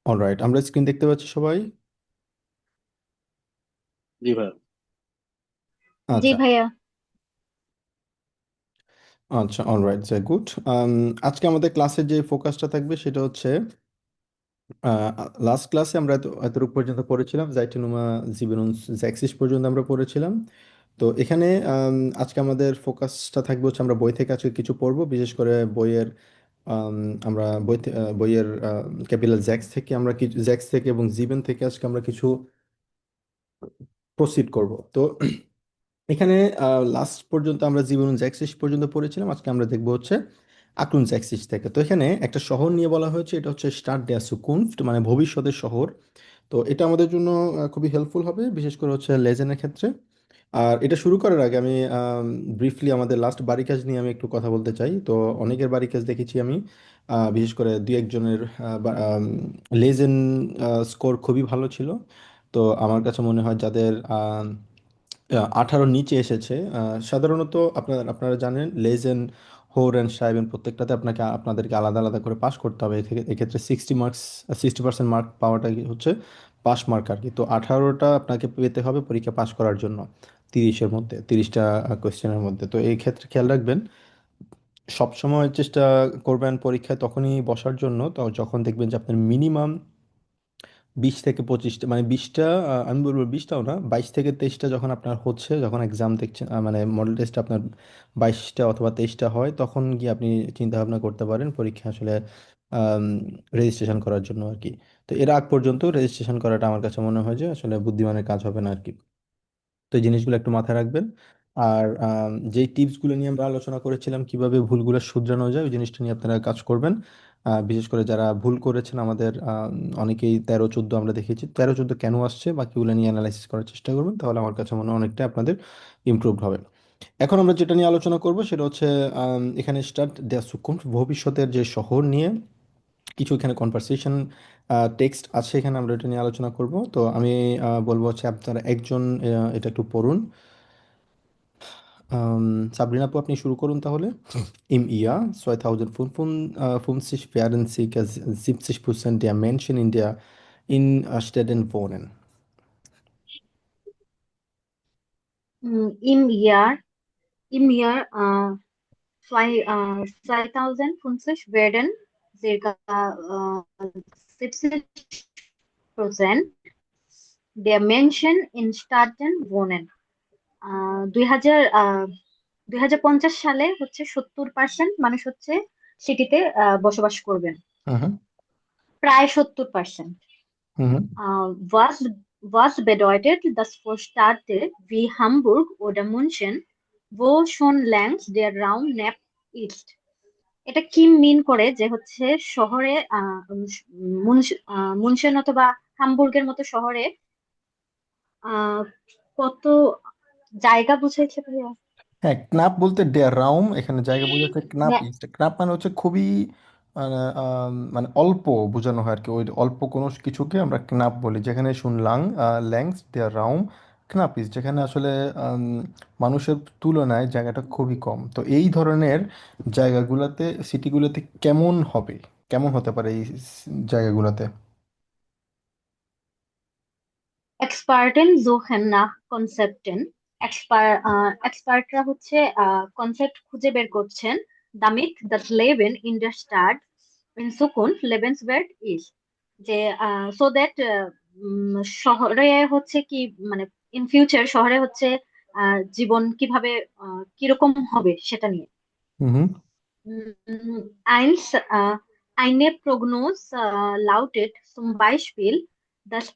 Alright, আমরা screen দেখতে পাচ্ছি সবাই। জি ভাই। জি আচ্ছা। ভাইয়া। আচ্ছা, অলরাইট, গুড। আজকে আমাদের ক্লাসের যে ফোকাসটা থাকবে সেটা হচ্ছে লাস্ট ক্লাসে আমরা এতটুকু পর্যন্ত পড়েছিলাম, জাইটোনোমা জিবেনুস জ্যাক্সিস পর্যন্ত আমরা পড়েছিলাম। তো এখানে আজকে আমাদের ফোকাসটা থাকবে হচ্ছে আমরা বই থেকে আজকে কিছু পড়বো, বিশেষ করে বইয়ের আম, আমরা বইয়ের ক্যাপিটাল জ্যাক্স থেকে আমরা কিছু জ্যাক্স থেকে এবং জিবেন থেকে আজকে আমরা কিছু প্রসিড করব। তো এখানে লাস্ট পর্যন্ত আমরা জীবন জ্যাক্সিস পর্যন্ত পড়েছিলাম, আজকে আমরা দেখবো হচ্ছে আক্রুন জ্যাক্সিস থেকে। তো এখানে একটা শহর নিয়ে বলা হয়েছে, এটা হচ্ছে স্টাড ডেয়া সুকুনফট, মানে ভবিষ্যতের শহর। তো এটা আমাদের জন্য খুবই হেল্পফুল হবে, বিশেষ করে হচ্ছে লেজেনের ক্ষেত্রে। আর এটা শুরু করার আগে আমি ব্রিফলি আমাদের লাস্ট বাড়ি কাজ নিয়ে আমি একটু কথা বলতে চাই। তো অনেকের বাড়ি কাজ দেখেছি আমি, বিশেষ করে দুই একজনের লেজেন স্কোর খুবই ভালো ছিল। তো আমার কাছে মনে হয় যাদের 18 নিচে এসেছে, সাধারণত আপনারা জানেন লেজেন হোর অ্যান্ড সাহেবেন প্রত্যেকটাতে আপনাদেরকে আলাদা আলাদা করে পাস করতে হবে। এক্ষেত্রে 60 মার্কস, 60% মার্ক পাওয়াটা হচ্ছে পাস মার্ক আর কি। তো 18টা আপনাকে পেতে হবে পরীক্ষা পাস করার জন্য, 30-এর মধ্যে, 30টা কোয়েশ্চেনের মধ্যে। তো এই ক্ষেত্রে খেয়াল রাখবেন, সবসময় চেষ্টা করবেন পরীক্ষায় তখনই বসার জন্য তো যখন দেখবেন যে আপনার মিনিমাম 20 থেকে 25টা, মানে 20টা, আমি বলবো 20টাও না, 22 থেকে 23টা যখন আপনার হচ্ছে, যখন এক্সাম দেখছেন, মানে মডেল টেস্ট আপনার 22টা অথবা 23টা হয়, তখন গিয়ে আপনি চিন্তা ভাবনা করতে পারেন পরীক্ষা আসলে রেজিস্ট্রেশন করার জন্য আর কি। তো এর আগ পর্যন্ত রেজিস্ট্রেশন করাটা আমার কাছে মনে হয় যে আসলে বুদ্ধিমানের কাজ হবে না আর কি। তো এই জিনিসগুলো একটু মাথায় রাখবেন। আর যেই টিপসগুলো নিয়ে আমরা আলোচনা করেছিলাম কিভাবে ভুলগুলো শুধরানো যায়, ওই জিনিসটা নিয়ে আপনারা কাজ করবেন। বিশেষ করে যারা ভুল করেছেন আমাদের অনেকেই 13-14 আমরা দেখেছি, 13-14 কেন আসছে বাকিগুলো নিয়ে অ্যানালাইসিস করার চেষ্টা করবেন, তাহলে আমার কাছে মনে হয় অনেকটা আপনাদের ইমপ্রুভড হবে। এখন আমরা যেটা নিয়ে আলোচনা করব সেটা হচ্ছে এখানে স্টার্ট দেয়া সুকুম, ভবিষ্যতের যে শহর নিয়ে কিছু এখানে কনভারসেশন টেক্সট আছে, এখানে আমরা এটা নিয়ে আলোচনা করব। তো আমি বলবো হচ্ছে আপনারা একজন এটা একটু পড়ুন। সাবরিনা আপু, আপনি শুরু করুন তাহলে। Im Jahr 2055 werden ca. 70% der Menschen in Städten wohnen. Im Jahr, im Jahr 2050 werden circa 70% der Menschen in Städten wohnen. 2050 সালে হচ্ছে 70% মানুষ হচ্ছে সিটিতে বসবাস করবেন, Hı hı, প্রায় 70%. hı hı, Was bedeutet das für Städte wie Hamburg oder München, wo schon längst der Raum knapp ist? এটা কি মিন করে যে হচ্ছে শহরে মুনশন অথবা হামবুর্গের মতো শহরে আহ কত জায়গা বুঝাইছে ভাইয়া? হ্যাঁ, ক্নাপ বলতে ডেয়ার রাউম, এখানে জায়গা বোঝাচ্ছে ক্নাপ হ্যাঁ। ইস্ট। ক্নাপ মানে হচ্ছে খুবই মানে অল্প বোঝানো হয় আর কি। ওই অল্প কোনো কিছুকে আমরা ক্নাপ বলি। যেখানে শুনলাং ল্যাংস দেয়ার রাউম ক্নাপ ইস্ট, যেখানে আসলে আম, মানুষের তুলনায় জায়গাটা খুবই কম। তো এই ধরনের জায়গাগুলোতে, সিটিগুলোতে কেমন হবে, কেমন হতে পারে এই জায়গাগুলোতে? এক্সপার্টেন suchen nach Konzepten. এক্সপার্টরা হচ্ছে কনসেপ্ট খুঁজে বের করছেন, damit das Leben in der Stadt in Zukunft lebenswert ist. যে সো দ্যাট শহরে হচ্ছে কি, মানে ইন ফিউচার শহরে হচ্ছে জীবন কিভাবে কিরকম হবে সেটা নিয়ে। হুম হুম। Eins, eine Prognose lautet zum Beispiel, dass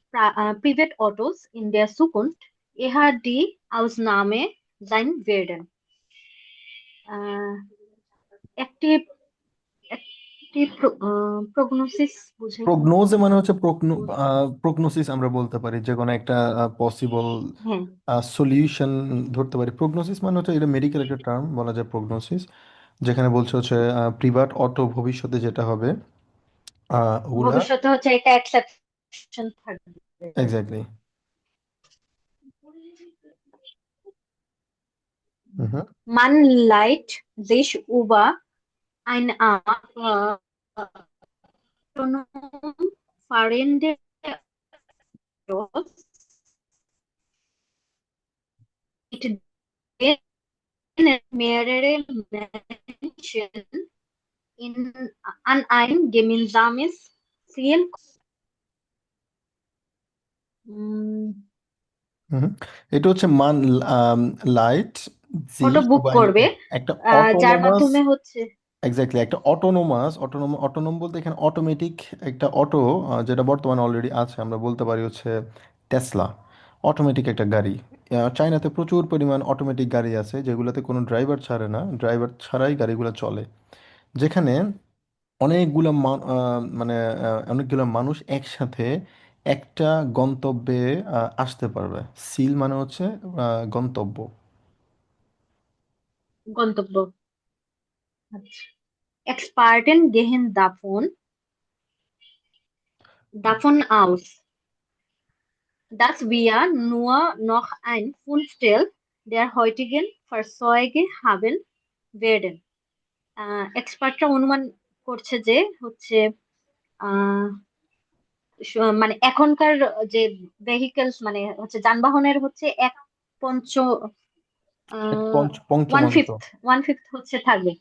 Privatautos in der Zukunft eher die Ausnahme sein werden. আহ, একটি একটি প্রগনোসিস বুঝাই। প্রগনোজে মানে হচ্ছে প্রগনোসিস আমরা বলতে পারি যে কোনো একটা পসিবল হ্যাঁ। সলিউশন ধরতে পারি। প্রগনোসিস মানে হচ্ছে, এটা মেডিকেল একটা টার্ম বলা যায় প্রগনোসিস, যেখানে বলছে হচ্ছে প্রিভাট অটো ভবিষ্যতে যেটা হবে ওগুলা। ভবিষ্যতে হচ্ছে এটা এক্সেপশন থাকবে। Exactly. Hmm hmm. Man leiht sich über eine Art autonom fahrende Autos mit denen mehrere Menschen in an ein gemeinsames Ziel উম, হুম। এটা হচ্ছে মান লাইট অটো sich বুক über eine করবে একটা যার অটোনোমাস, মাধ্যমে হচ্ছে এক্স্যাক্টলি একটা অটোনোম বলতে এখানে অটোমেটিক একটা অটো, যেটা বর্তমানে অলরেডি আছে, আমরা বলতে পারি হচ্ছে টেসলা। অটোমেটিক একটা গাড়ি। চায়নাতে প্রচুর পরিমাণ অটোমেটিক গাড়ি আছে যেগুলোতে কোনো ড্রাইভার ছাড়ে না, ড্রাইভার ছাড়াই গাড়িগুলো চলে, যেখানে মানে অনেকগুলা মানুষ একসাথে একটা গন্তব্যে আসতে পারবে। সিল মানে হচ্ছে গন্তব্য। গন্তব্য। আচ্ছা, Experten gehen davon aus, dass wir nur noch ein Fünftel der heutigen Fahrzeuge haben werden. এক্সপার্টরা অনুমান করছে যে হচ্ছে আহ মানে এখনকার যে ভেহিকলস মানে হচ্ছে যানবাহনের হচ্ছে এক পঞ্চ এক ওয়ান পঞ্চমাংশ। ফিফথ হচ্ছে থাকবে,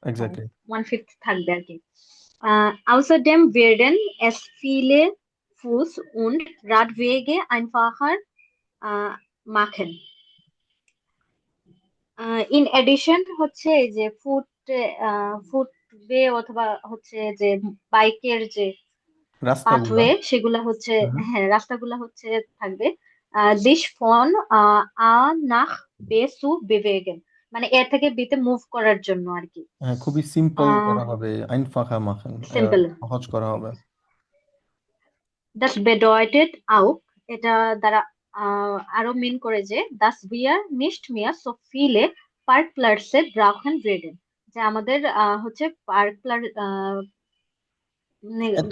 এক্স্যাক্টলি। ওয়ান ফিফথ থাকবে আর কি। Außerdem werden es viele Fuß- und Radwege einfacher machen. In addition হচ্ছে এই যে ফুটওয়ে অথবা হচ্ছে যে বাইকের যে রাস্তাগুলা। পাথওয়ে সেগুলা হচ্ছে, হুম। হ্যাঁ রাস্তাগুলা হচ্ছে থাকবে। দিস ফন আ নাখ বে সু বেভেগেন, মানে এ থেকে বিতে মুভ করার জন্য আর কি। হ্যাঁ, খুবই সিম্পল করা হবে, আইনফাখা মাখান, সিম্পল। সহজ করা হবে। Das bedeutet auch, এটা দ্বারা আরো মিন করে যে das wir nicht mehr so viele Parkplätze brauchen werden, যে আমাদের হচ্ছে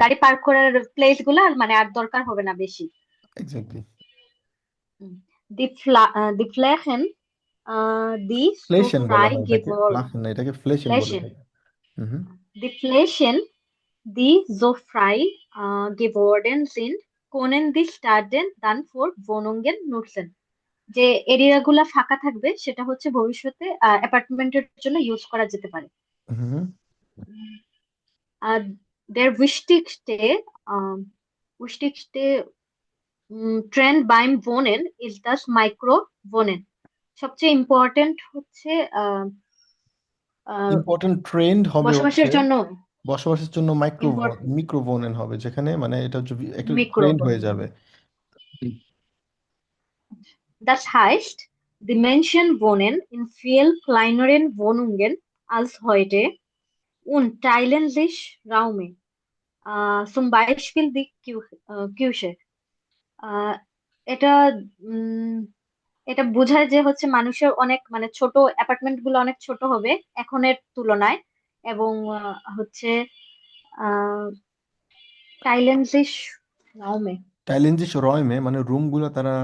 গাড়ি পার্ক করার প্লেস গুলো আর মানে আর দরকার হবে না বেশি। Exactly. Die Flächen, die so ফ্লেশেন বলা frei হয় এটাকে, geworden, ফ্লাশেন না, এটাকে ফ্লেশেন বলে Flächen, থাকে। হুম। die Flächen, die so frei geworden sind, können die Städte dann für Wohnungen nutzen. যে এরিয়া গুলা ফাঁকা থাকবে সেটা হচ্ছে ভবিষ্যতে অ্যাপার্টমেন্টের জন্য ইউজ করা যেতে পারে। হুম। আর der wichtigste Trend beim Wohnen ist das Micro-Wohnen. সবচেয়ে ইম্পর্টেন্ট হচ্ছে আহ, আহ, ইম্পর্টেন্ট ট্রেন্ড হবে হচ্ছে বসবাসের জন্য বসবাসের জন্য ইম্পর্ট মিক্রোভোনেন হবে, যেখানে মানে এটা হচ্ছে একটা ট্রেন্ড মিক্রোভোন। হয়ে যাবে। Das heißt, die Menschen wohnen in viel kleineren Wohnungen als heute und teilen sich Räume, zum Beispiel die Küche. আহ, এটা উম, এটা বোঝায় যে হচ্ছে মানুষের অনেক মানে ছোট অ্যাপার্টমেন্ট গুলো অনেক ছোট হবে এখনের তুলনায়, এবং হচ্ছে টাইলেন্সিস নাওমে টাইলেনজিস রয়মে মানে রুমগুলো তারা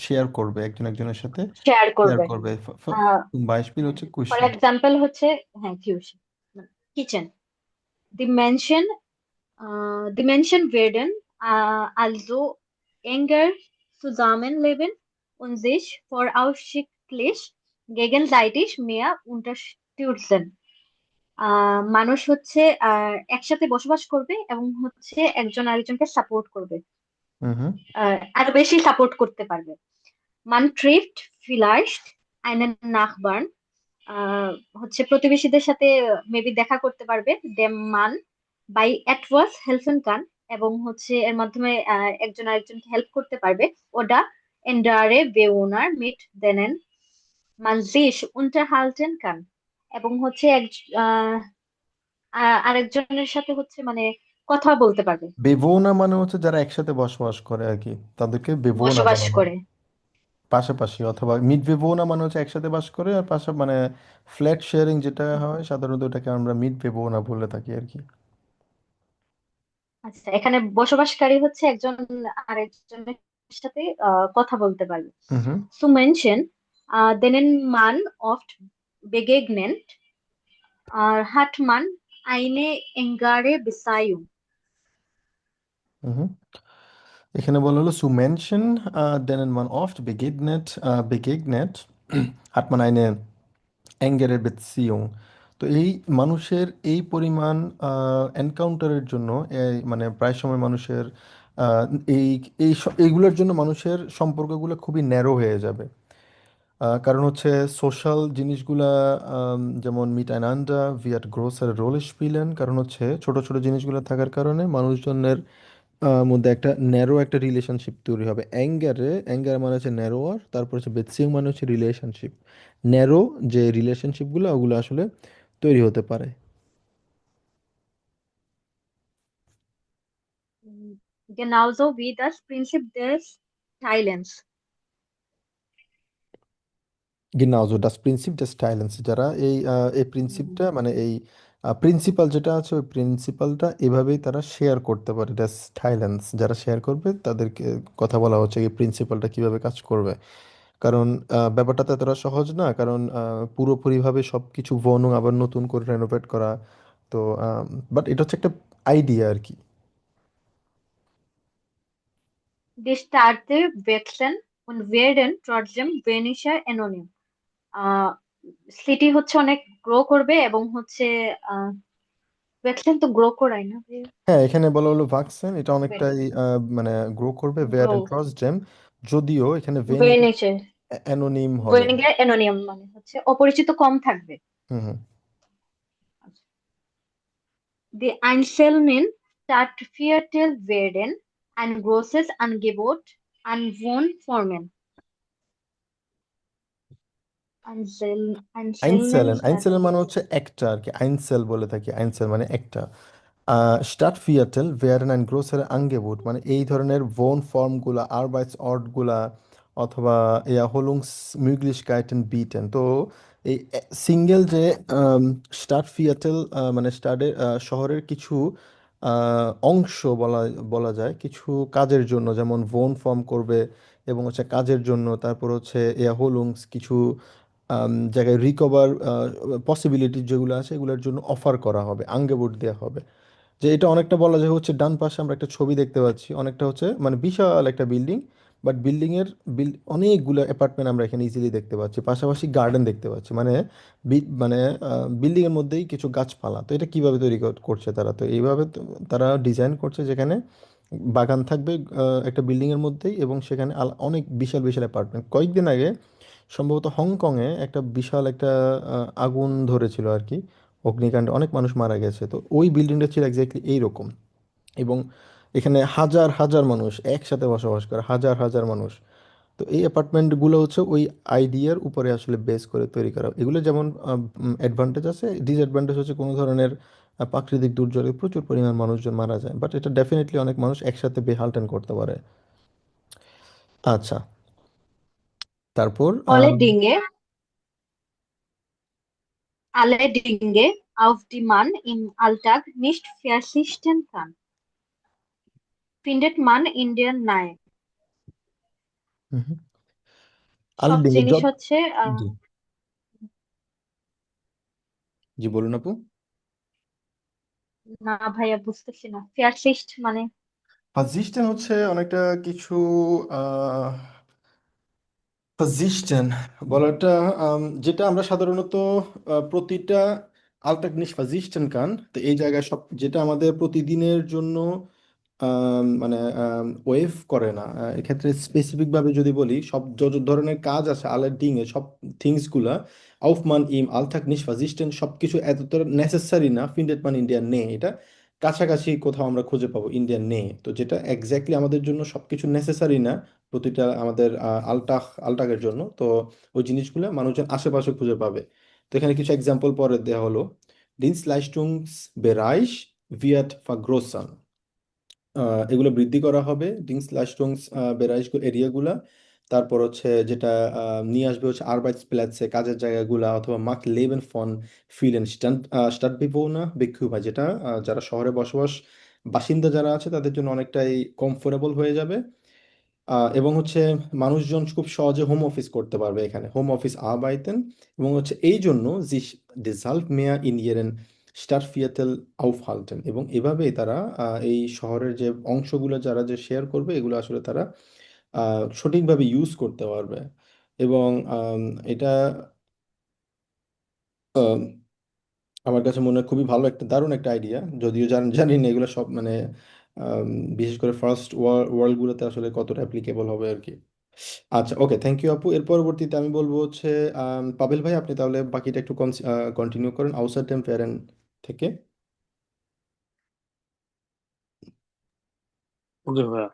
শেয়ার করবে একজন একজনের সাথে, শেয়ার শেয়ার করবে। করবে। বাইশপিল হচ্ছে ফর কুশি। এক্সাম্পল হচ্ছে হ্যাঁ কিউসি কিচেন। দি mention die Menschen werden also enger zusammenleben und sich voraussichtlich gegenseitig mehr unterstützen. মানুষ হচ্ছে একসাথে বসবাস করবে এবং হচ্ছে একজন আরেকজনকে সাপোর্ট করবে, হুম। আরো বেশি সাপোর্ট করতে পারবে। Man trifft vielleicht einen Nachbarn, আহ, হচ্ছে প্রতিবেশীদের সাথে মেবি দেখা করতে পারবে, dem man by etwas helfen kann, এবং হচ্ছে এর মাধ্যমে একজন আরেকজনকে হেল্প করতে পারবে। ওটা andere Bewohner mit denen man sich unterhalten kann, এবং হচ্ছে আরেকজনের সাথে হচ্ছে মানে কথা বলতে পারবে, বেভোনা মানে হচ্ছে যারা একসাথে বসবাস করে আর কি, তাদেরকে বেভোনা বসবাস বলা হয়। করে। পাশাপাশি অথবা মিড বেভোনা মানে হচ্ছে একসাথে বাস করে, আর মানে ফ্ল্যাট শেয়ারিং যেটা হয় সাধারণত ওটাকে আমরা মিড বেভোনা বলে থাকি আর কি। আচ্ছা, এখানে বসবাসকারী হচ্ছে একজন আরেকজনের সাথে কথা বলতে পারবে। হুম। Zu Menschen, denen man oft begegnet, hat man eine engere Beziehung. হুম। এখানে বলা হলো zu Menschen, denen man oft begegnet, hat man eine engere Beziehung. তো এই মানুষের এই পরিমাণ এনকাউন্টারের জন্য মানে প্রায় সময় মানুষের আহ, এই এইগুলোর জন্য মানুষের সম্পর্কগুলো খুবই ন্যারো হয়ে যাবে। কারণ হচ্ছে সোশ্যাল জিনিসগুলা, যেমন miteinander wird größere Rolle spielen, কারণ হচ্ছে ছোট ছোট জিনিসগুলো থাকার কারণে মানুষজনের মধ্যে একটা ন্যারো একটা রিলেশনশিপ তৈরি হবে। অ্যাঙ্গার মানে হচ্ছে ন্যারোয়ার, তারপর হচ্ছে বেতসিং মানে হচ্ছে রিলেশনশিপ। ন্যারো যে রিলেশনশিপগুলো ওগুলো আসলে তৈরি হতে পারে। Genauso wie das Prinzip des Teilens. গিনাউজো ডাস প্রিন্সিপ জাস্ট টাইলেন্স, যারা এই হুম। প্রিন্সিপটা মানে এই প্রিন্সিপাল যেটা আছে ওই প্রিন্সিপালটা এভাবেই তারা শেয়ার করতে পারে। ডাস টাইলেন্স, যারা শেয়ার করবে তাদেরকে কথা বলা হচ্ছে এই প্রিন্সিপালটা কিভাবে কাজ করবে। কারণ ব্যাপারটা তো এতটা সহজ না, কারণ পুরোপুরিভাবে সব কিছু বনং আবার নতুন করে রেনোভেট করা। তো বাট এটা হচ্ছে একটা আইডিয়া আর কি। Die Städte wachsen und werden trotzdem weniger anonym. City হচ্ছে অনেক গ্রো করবে এবং হচ্ছে আহ ভ্যাকসিন তো গ্রো করায় না, হ্যাঁ, এখানে বলা হলো ভাক্সিন, এটা অনেকটাই মানে গ্রো করবে ভেয়ার গ্রো এন্ড ট্রাস্টজেম, যদিও এখানে ভেনিচার অ্যানোনিম হবে। ভেনিগার অ্যানোনিয়াম মানে হচ্ছে অপরিচিত কম থাকবে। হুম হুম। Die Einzelnen Stadtviertel werden ein großes Angebot an Wohnformen. Einzelnen আইনসেলেন মানে Stadtviertel. হচ্ছে একটা আর কি, আইনসেল বলে থাকি, আইনসেল মানে একটা। স্টাডভিয়াটেল wären ein größeres Angebot, মানে এই ধরনের ভোন ফর্মগুলা, আরবাইটস অর্টগুলা অথবা Erholungsmöglichkeiten bieten। তো এই সিঙ্গেল যে স্টাডভিয়াটেল মানে শহরের কিছু অংশ বলা বলা যায় কিছু কাজের জন্য, যেমন ভোন ফর্ম করবে এবং হচ্ছে কাজের জন্য, তারপর হচ্ছে এয়ারহোলুংস কিছু জায়গায় রিকভার পসিবিলিটি যেগুলো আছে এগুলোর জন্য অফার করা হবে, আঙ্গেবুট দেওয়া হবে। যে এটা অনেকটা বলা যায় হচ্ছে ডান পাশে আমরা একটা ছবি দেখতে পাচ্ছি, অনেকটা হচ্ছে মানে বিশাল একটা বিল্ডিং, বাট অনেকগুলো অ্যাপার্টমেন্ট আমরা এখানে ইজিলি দেখতে পাচ্ছি, পাশাপাশি গার্ডেন দেখতে পাচ্ছি, মানে মানে বিল্ডিং এর মধ্যেই কিছু গাছপালা। তো এটা কিভাবে তৈরি করছে তারা, তো এইভাবে তারা ডিজাইন করছে যেখানে বাগান থাকবে একটা বিল্ডিং এর মধ্যেই, এবং সেখানে অনেক বিশাল বিশাল অ্যাপার্টমেন্ট। কয়েকদিন আগে সম্ভবত হংকংয়ে একটা বিশাল একটা আগুন ধরেছিল আর কি, অগ্নিকাণ্ডে অনেক মানুষ মারা গেছে। তো ওই বিল্ডিংটা ছিল এক্স্যাক্টলি এইরকম, এবং এখানে হাজার হাজার মানুষ একসাথে বসবাস করে, হাজার হাজার মানুষ। তো এই অ্যাপার্টমেন্টগুলো হচ্ছে ওই আইডিয়ার উপরে আসলে বেস করে তৈরি করা। এগুলো যেমন অ্যাডভান্টেজ আছে, ডিসঅ্যাডভান্টেজ হচ্ছে কোনো ধরনের প্রাকৃতিক দুর্যোগে প্রচুর পরিমাণ মানুষজন মারা যায়, বাট এটা ডেফিনেটলি অনেক মানুষ একসাথে বেহালটেন করতে পারে। আচ্ছা, তারপর Alle Dinge, alle Dinge, auf die man im Alltag nicht verzichten kann, findet man in der Nähe. সব আলডিং জিনিস জব। হচ্ছে জি, জি বলুন আপু। না ভাইয়া বুঝতেছি না ফেয়ারলিস্ট মানে। পারসিস্টেন্ট হচ্ছে অনেকটা কিছু ভার্জিস্টেন বলাটা, যেটা আমরা সাধারণত প্রতিটা আলটাগনিশ ভার্জিস্টেন কান, তো এই জায়গায় সব যেটা আমাদের প্রতিদিনের জন্য মানে ওয়েভ করে না। এক্ষেত্রে স্পেসিফিকভাবে যদি বলি, সব যত ধরনের কাজ আছে আলের ডিঙে সব থিংসগুলা আউফমান ইম আলটাক নিশ ভার্জিস্টেন সব কিছু এতটা নেসেসারি না, ফিন্ডেট মান ইন্ডিয়ান নে, এটা কাছাকাছি কোথাও আমরা খুঁজে পাবো ইন্ডিয়ান নে। তো যেটা এক্স্যাক্টলি আমাদের জন্য সবকিছু নেসেসারি না প্রতিটা আমাদের আলটাকের জন্য, তো ওই জিনিসগুলো মানুষজন আশেপাশে খুঁজে পাবে। তো এখানে কিছু এক্সাম্পল পরে দেওয়া হলো। Dienstleistungsbereich wird vergrößern, এগুলো বৃদ্ধি করা হবে ডিংসলাস্টুংস বেরাইশ এরিয়াগুলা। তারপর হচ্ছে যেটা নিয়ে আসবে হচ্ছে আরবাইটসপ্ল্যাটসে কাজের জায়গাগুলা, অথবা মাক লেবেন ফন ফিলেন স্টাডবিবোনা বিক্ষুবা, যেটা যারা শহরে বসবাস বাসিন্দা যারা আছে তাদের জন্য অনেকটাই কমফোর্টেবল হয়ে যাবে। এবং হচ্ছে মানুষজন খুব সহজে হোম অফিস করতে পারবে এখানে, হোম অফিস আরবাইতেন। এবং হচ্ছে এই জন্য sich deshalb mehr in ihren স্টারফিয়াতেল আউফহাল্টেন, এবং এভাবেই তারা এই শহরের যে অংশগুলো যারা যে শেয়ার করবে এগুলো আসলে তারা সঠিকভাবে ইউজ করতে পারবে। এবং এটা আম, আমার কাছে মনে হয় খুবই ভালো একটা দারুণ একটা আইডিয়া, যদিও জানি না এগুলো সব মানে আম, বিশেষ করে ফার্স্ট ওয়ার্ল্ডগুলোতে আসলে কতটা অ্যাপ্লিকেবল হবে আর কি। আচ্ছা, ওকে, থ্যাংক ইউ আপু। এর পরবর্তীতে আমি বলবো হচ্ছে পাবেল ভাই, আপনি তাহলে বাকিটা একটু কন্টিনিউ করেন আউটসাইড টেম্প ফেয়ারেন থেকে। ওকে ভাইয়া।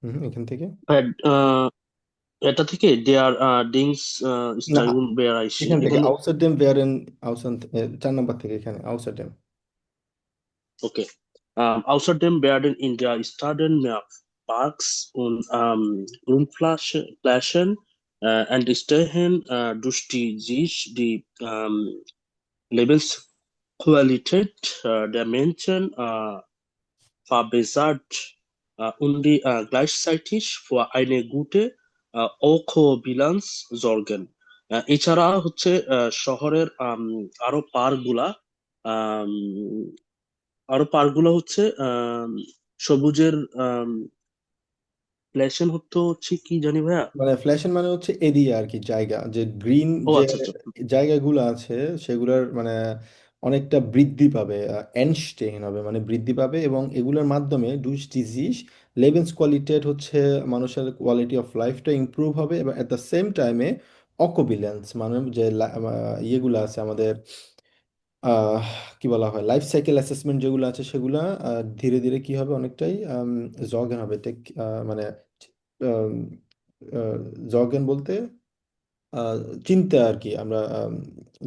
হুম, এখান থেকে। ভাইয়া, এটা থেকে দেয়ার ডিংস না, স্টাইগুন বেয়ার আইসি এখান থেকে এখানে। আউটসাইড টেম্প ফেয়ারেন, আউটসাইড 4 নম্বর থেকে এখানে outside temp. Okay. Außerdem werden in der Staden mehr Parks und Grünflächen entstehen, durch die sich die Lebensqualität der Menschen verbessert und die gleichzeitig für eine gute Ökobilanz sorgen. এছাড়া হচ্ছে শহরের আম, আরো পার্কগুলো হচ্ছে সবুজের প্লেসেন হচ্ছে কি জানি ভাইয়া। মানে ফ্ল্যাশন মানে হচ্ছে এরিয়া আর কি, জায়গা, যে গ্রিন ও যে আচ্ছা আচ্ছা। জায়গাগুলো আছে সেগুলোর মানে অনেকটা বৃদ্ধি পাবে, এনস্টেইন হবে মানে বৃদ্ধি পাবে, এবং এগুলোর মাধ্যমে ডুস ডিজিজ লেভেন্স কোয়ালিটেট হচ্ছে মানুষের কোয়ালিটি অফ লাইফটা ইমপ্রুভ হবে, এবং অ্যাট দ্য সেম টাইমে অকোবিলেন্স মানে যে ইয়েগুলো আছে আমাদের, আহ, কি বলা হয়, লাইফ সাইকেল অ্যাসেসমেন্ট যেগুলো আছে সেগুলা ধীরে ধীরে কি হবে, অনেকটাই জগেন হবে, মানে জগেন বলতে আহ, চিন্তা আর কি, আমরা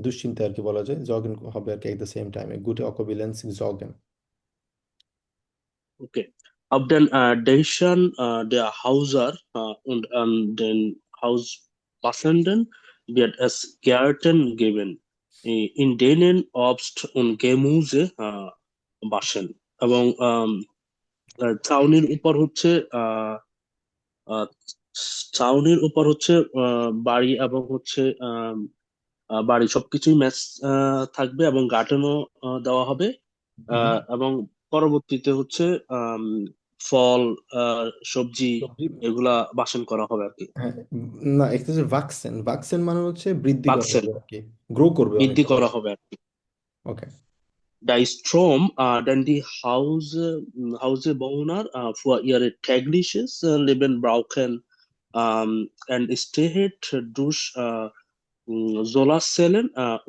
দুশ্চিন্তা আর কি বলা যায়, জগেন হবে আর কি এট দ্য সেম টাইমে গুড অকুবিলেন্স জগেন। Okay. Auf den Dächern der Häuser und an den Hauspassenden wird es Gärten geben, in denen Obst und Gemüse wachsen. এবং ছাউনির উপর হচ্ছে আহ আহ, ছাউনির উপর হচ্ছে বাড়ি এবং হচ্ছে বাড়ি সবকিছুই ম্যাচ থাকবে এবং গার্ডেনও দেওয়া হবে। এবং পরবর্তীতে হচ্ছে আম, ফল, সবজি সবজি। এগুলা বাসন করা হবে আর কি। হ্যাঁ, না, এটা হচ্ছে ভাক্সেন, ভাক্সেন মানে হচ্ছে বৃদ্ধি করা বাক্সেল হবে আর কি, গ্রো করবে অনেক বৃদ্ধি করা বেশি। হবে আর কি। ওকে। Der Strom, denn die Hausbewohner für ihr tägliches Leben brauchen entsteht durch Solarzellen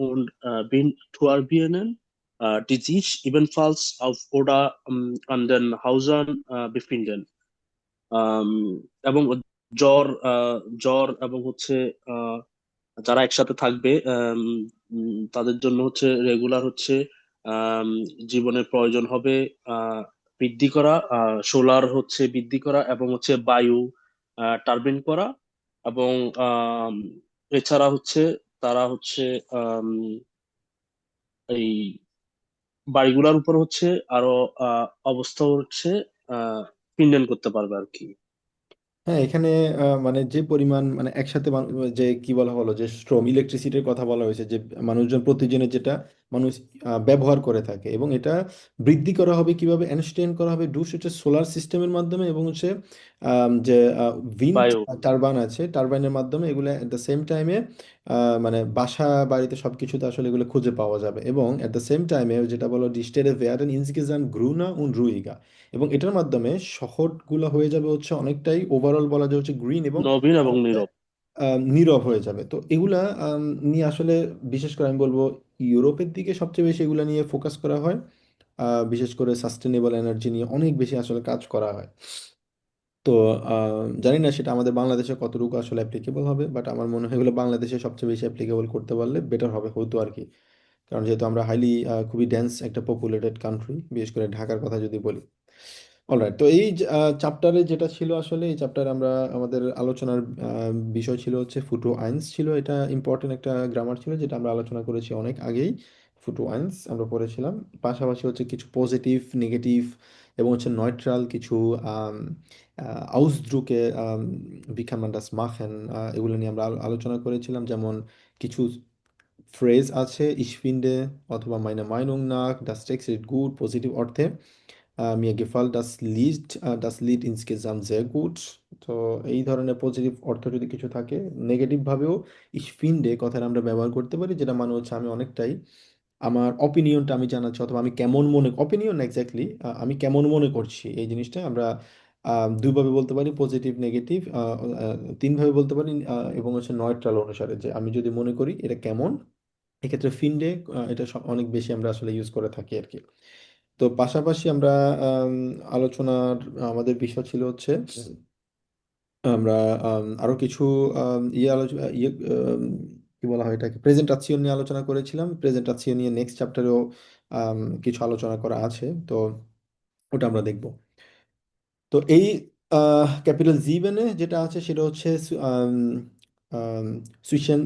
und Windturbinen, die sich ebenfalls auf oder an den Häusern befinden. আম, এবং জ্বর এবং হচ্ছে আহ, যারা একসাথে থাকবে তাদের জন্য হচ্ছে রেগুলার হচ্ছে আম, জীবনের প্রয়োজন হবে আহ, বৃদ্ধি করা, সোলার হচ্ছে বৃদ্ধি করা এবং হচ্ছে বায়ু টারবিন করা। এবং আম, এছাড়া হচ্ছে তারা হচ্ছে আম, এই বাড়িগুলোর উপর হচ্ছে আরো অবস্থা হচ্ছে আহ পিনডেন করতে পারবে আর কি। হ্যাঁ, এখানে মানে যে পরিমাণ মানে একসাথে যে কি বলা হলো, যে শ্রম ইলেকট্রিসিটির কথা বলা হয়েছে, যে মানুষজন প্রতিদিনের যেটা মানুষ ব্যবহার করে থাকে, এবং এটা বৃদ্ধি করা হবে কিভাবে, এনস্টেন করা হবে ডুস হচ্ছে সোলার সিস্টেমের মাধ্যমে, এবং হচ্ছে যে উইন্ড বায়ু। টারবাইন আছে টারবাইনের মাধ্যমে, এগুলো এট দ্য সেম টাইমে মানে বাসা বাড়িতে সব কিছুতে আসলে এগুলো খুঁজে পাওয়া যাবে, এবং এট দ্য সেম টাইমে যেটা বলো ডিস্টেরে ভেয়ারেন ইনসগেসান গ্রুনা উন রুইগা, এবং এটার মাধ্যমে শহরগুলো হয়ে যাবে হচ্ছে অনেকটাই ওভারঅল বলা যায় হচ্ছে গ্রিন, এবং নবীন এবং অনেকটা নীরব। নীরব হয়ে যাবে। তো এগুলা নিয়ে আসলে বিশেষ করে আমি বলবো ইউরোপের দিকে সবচেয়ে বেশি এগুলা নিয়ে ফোকাস করা হয়, বিশেষ করে সাস্টেনেবল এনার্জি নিয়ে অনেক বেশি আসলে কাজ করা হয়। তো জানি না সেটা আমাদের বাংলাদেশে কতটুকু আসলে অ্যাপ্লিকেবল হবে, বাট আমার মনে হয় এগুলো বাংলাদেশে সবচেয়ে বেশি অ্যাপ্লিকেবল করতে পারলে বেটার হবে, হতো আর কি। কারণ যেহেতু আমরা হাইলি খুবই ডেন্স একটা পপুলেটেড কান্ট্রি, বিশেষ করে ঢাকার কথা যদি বলি। অলরাইট, তো এই চ্যাপ্টারে যেটা ছিল আসলে, এই চ্যাপ্টারে আমরা আমাদের আলোচনার বিষয় ছিল হচ্ছে ফুটো আইনস ছিল, এটা ইম্পর্টেন্ট একটা গ্রামার ছিল যেটা আমরা আলোচনা করেছি অনেক আগেই। ফুটো 1 আমরা পড়েছিলাম। পাশাপাশি হচ্ছে কিছু পজিটিভ, নেগেটিভ এবং হচ্ছে নয়ট্রাল কিছু আউসদ্রুকে wie kann man das machen এগুলো নিয়ে আমরা আলোচনা করেছিলাম। যেমন কিছু ফ্রেজ আছে ich finde অথবা meiner Meinung nach das Text ist gut positive অর্থে। mir gefällt das Lied insgesamt sehr gut। তো এই ধরনের পজিটিভ অর্থ যদি কিছু থাকে, নেগেটিভ ভাবেও ich finde কথাটা আমরা ব্যবহার করতে পারি, যেটা মানে হচ্ছে আমি অনেকটাই আমার অপিনিয়নটা আমি জানাচ্ছি অথবা আমি কেমন মনে অপিনিয়ন এক্স্যাক্টলি আমি কেমন মনে করছি এই জিনিসটা আমরা দুইভাবে বলতে পারি, পজিটিভ নেগেটিভ, তিনভাবে বলতে পারি, এবং হচ্ছে নয়ট্রাল অনুসারে যে আমি যদি মনে করি এটা কেমন। এক্ষেত্রে ফিন্ডে এটা অনেক বেশি আমরা আসলে ইউজ করে থাকি আর কি। তো পাশাপাশি আমরা আম, আলোচনার আমাদের বিষয় ছিল হচ্ছে আমরা আরো কিছু আলোচনা কি বলা হয় এটাকে প্রেজেন্টাসিয়ন নিয়ে আলোচনা করেছিলাম। প্রেজেন্টাসিয়ন নিয়ে নেক্সট চ্যাপ্টারেও কিছু আলোচনা করা আছে, তো ওটা আমরা দেখব। তো এই ক্যাপিটাল জিভেনে যেটা আছে সেটা হচ্ছে সুইশন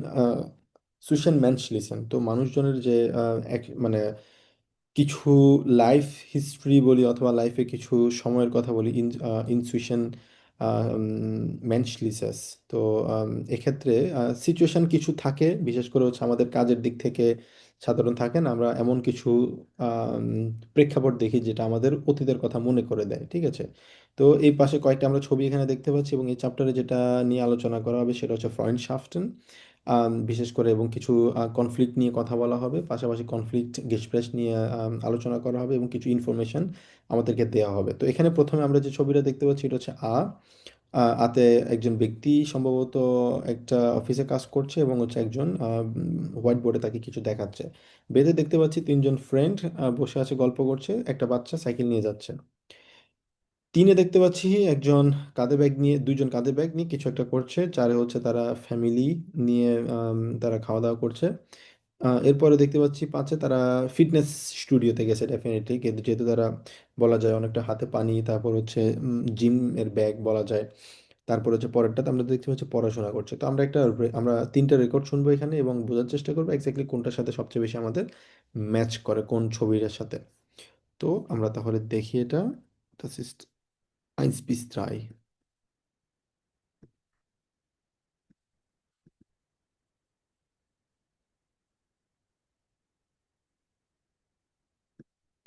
সুইশন মেনশলিসেন। তো মানুষজনের যে মানে কিছু লাইফ হিস্ট্রি বলি অথবা লাইফে কিছু সময়ের কথা বলি ইনসুইশন মেনশলিসেস। তো এক্ষেত্রে সিচুয়েশন কিছু থাকে, বিশেষ করে হচ্ছে আমাদের কাজের দিক থেকে সাধারণ থাকে না, আমরা এমন কিছু আম, প্রেক্ষাপট দেখি যেটা আমাদের অতীতের কথা মনে করে দেয়, ঠিক আছে। তো এই পাশে কয়েকটা আমরা ছবি এখানে দেখতে পাচ্ছি এবং এই চ্যাপ্টারে যেটা নিয়ে আলোচনা করা হবে সেটা হচ্ছে ফ্রয়েন্ডশাফটেন বিশেষ করে, এবং কিছু কনফ্লিক্ট নিয়ে কথা বলা হবে, পাশাপাশি কনফ্লিক্ট গেসপ্রেস নিয়ে আলোচনা করা হবে এবং কিছু ইনফরমেশন আমাদেরকে দেওয়া হবে। তো এখানে প্রথমে আমরা যে ছবিটা দেখতে পাচ্ছি এটা হচ্ছে আতে একজন ব্যক্তি সম্ভবত একটা অফিসে কাজ করছে এবং হচ্ছে একজন হোয়াইট বোর্ডে তাকে কিছু দেখাচ্ছে। বেদে দেখতে পাচ্ছি তিনজন ফ্রেন্ড বসে আছে, গল্প করছে, একটা বাচ্চা সাইকেল নিয়ে যাচ্ছে। তিনে দেখতে পাচ্ছি একজন কাঁধে ব্যাগ নিয়ে, দুইজন কাঁধে ব্যাগ নিয়ে কিছু একটা করছে। চারে হচ্ছে তারা ফ্যামিলি নিয়ে তারা খাওয়া দাওয়া করছে। এরপরে দেখতে পাচ্ছি পাঁচে তারা ফিটনেস স্টুডিওতে গেছে ডেফিনেটলি, কিন্তু যেহেতু তারা বলা যায় অনেকটা হাতে পানি, তারপর হচ্ছে জিম এর ব্যাগ বলা যায়। তারপর হচ্ছে পরেরটাতে আমরা দেখতে পাচ্ছি পড়াশোনা করছে। তো আমরা তিনটা রেকর্ড শুনবো এখানে এবং বোঝার চেষ্টা করবো এক্স্যাক্টলি কোনটার সাথে সবচেয়ে বেশি আমাদের ম্যাচ করে, কোন ছবিটার সাথে। তো আমরা তাহলে দেখি এটা। Das ist 1 bis 3।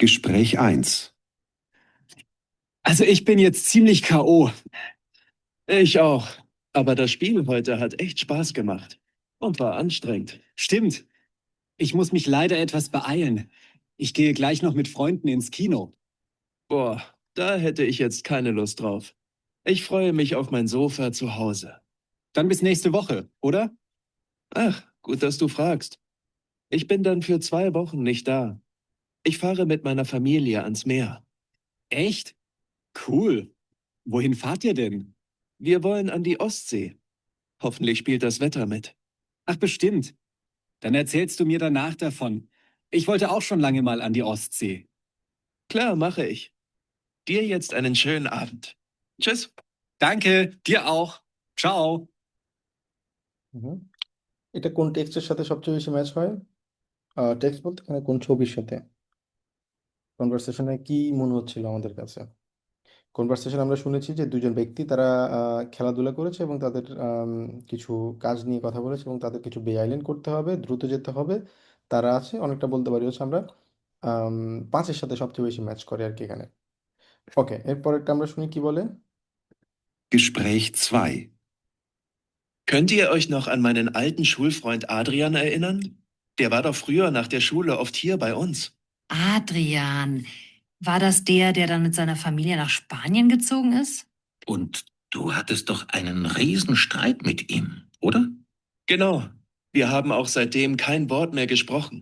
Gespräch 1. Also ich bin jetzt ziemlich K.O. Ich auch. Aber das Spiel heute hat echt Spaß gemacht. Und war anstrengend. Stimmt. Ich muss mich leider etwas beeilen. Ich gehe gleich noch mit Freunden ins Kino. Boah, da hätte ich jetzt keine Lust drauf. Ich freue mich auf mein Sofa zu Hause. Dann bis nächste Woche, oder? Ach, gut, dass du fragst. Ich bin dann für 2 Wochen nicht da. Ich fahre mit meiner Familie ans Meer. Echt? Cool. Wohin fahrt ihr denn? Wir wollen an die Ostsee. Hoffentlich spielt das Wetter mit. Ach, bestimmt. Dann erzählst du mir danach davon. Ich wollte auch schon lange mal an die Ostsee. Klar, mache ich. Dir jetzt einen schönen Abend. Tschüss. Danke, dir auch. Ciao. হুম। এটা কোন টেক্সটের সাথে সবচেয়ে বেশি match হয়? Text বলতে এখানে কোন ছবির সাথে? কনভারসেশনে কি মনে হচ্ছিল আমাদের কাছে? কনভারসেশন আমরা শুনেছি যে দুজন ব্যক্তি তারা খেলাধুলা করেছে এবং তাদের কিছু কাজ নিয়ে কথা বলেছে এবং তাদের কিছু বেআইনি করতে হবে, দ্রুত যেতে হবে, তারা আছে অনেকটা বলতে পারি হচ্ছে আমরা 5-এর সাথে সবচেয়ে বেশি ম্যাচ করে আর কি এখানে। ওকে, এরপরেরটা আমরা শুনি কি বলে। Gespräch 2. Könnt ihr euch noch an meinen alten Schulfreund Adrian erinnern? Der war doch früher nach der Schule oft hier bei uns. Adrian, war das der dann mit seiner Familie nach Spanien gezogen ist? Und du hattest doch einen Riesenstreit mit ihm, oder? Genau. Wir haben auch seitdem kein Wort mehr gesprochen.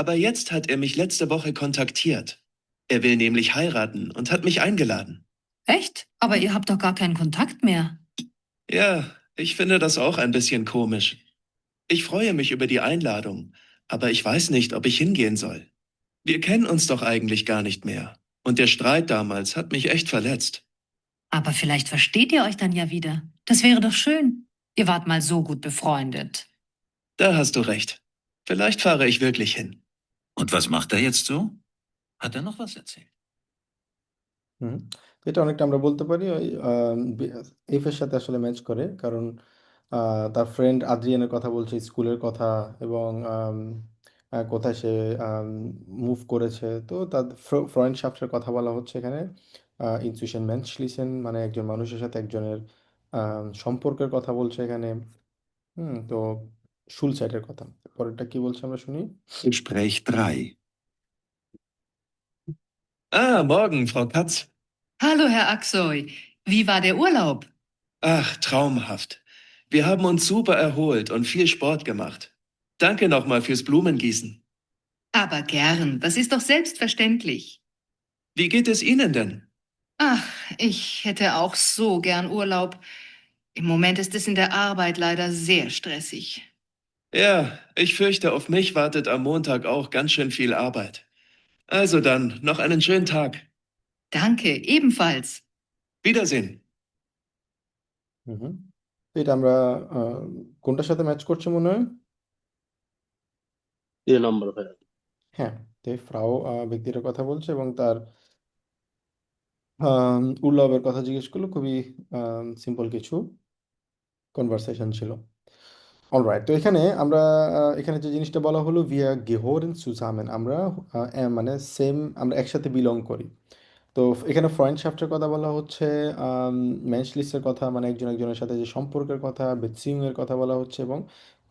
Aber jetzt hat er mich letzte Woche kontaktiert. Er will nämlich heiraten und hat mich eingeladen. Echt? Aber ihr habt doch gar keinen Kontakt mehr. Ja, ich finde das auch ein bisschen komisch. Ich freue mich über die Einladung, aber ich weiß nicht, ob ich hingehen soll. Wir kennen uns doch eigentlich gar nicht mehr. Und der Streit damals hat mich echt verletzt. Aber vielleicht versteht ihr euch dann ja wieder. Das wäre doch schön. Ihr wart mal so gut befreundet. Da hast du recht. Vielleicht fahre ich wirklich hin. Und was macht er jetzt so? Hat er noch was erzählt? হুম, এটা অনেকটা আমরা বলতে পারি ওই F এর সাথে আসলে match করে, কারণ তার ফ্রেন্ড আদ্রিয়ানের কথা বলছে, স্কুলের কথা, এবং কোথায় সে মুভ করেছে। তো তার ফ্রয়েন্ড শাফটের কথা বলা হচ্ছে এখানে। ইনসুইশন মেনশলিসেন মানে একজন মানুষের সাথে একজনের সম্পর্কের কথা বলছে এখানে। তো শুলসাইটের কথা। পরেরটা কি বলছে আমরা শুনি। Gespräch 3. Ah, morgen, Frau Katz. Hallo, Herr Aksoy. Wie war der Urlaub? Ach, traumhaft. Wir haben uns super erholt und viel Sport gemacht. Danke nochmal fürs Blumengießen. Aber gern, das ist doch selbstverständlich. Wie geht es Ihnen denn? Ach, ich hätte auch so gern Urlaub. Im Moment ist es in der Arbeit leider sehr stressig. Ja, ich fürchte, auf mich wartet am Montag auch ganz schön viel Arbeit. Also dann, noch einen schönen Tag. Danke, ebenfalls. Wiedersehen. হুম, তো এটা আমরা আহ, কোনটার সাথে match করছে মনে হয়? 3 নম্বর ভাইয়া। হ্যাঁ, তো ফ্রাও ব্যক্তিটার কথা বলছে এবং তার উর্লভের কথা জিজ্ঞেস করলো। খুবই সিম্পল কিছু কনভারসেশন ছিল। অলরাইট, তো এখানে আমরা এখানে যে জিনিসটা বলা হলো ভিয়া গেহোরেন সুজামেন, আমরা মানে সেম, আমরা একসাথে বিলং করি। তো এখানে ফ্রেন্ডশাফটের কথা বলা হচ্ছে, মেনশলিস্টের কথা মানে একজন একজনের সাথে যে সম্পর্কের কথা, বেziehung এর কথা বলা হচ্ছে, এবং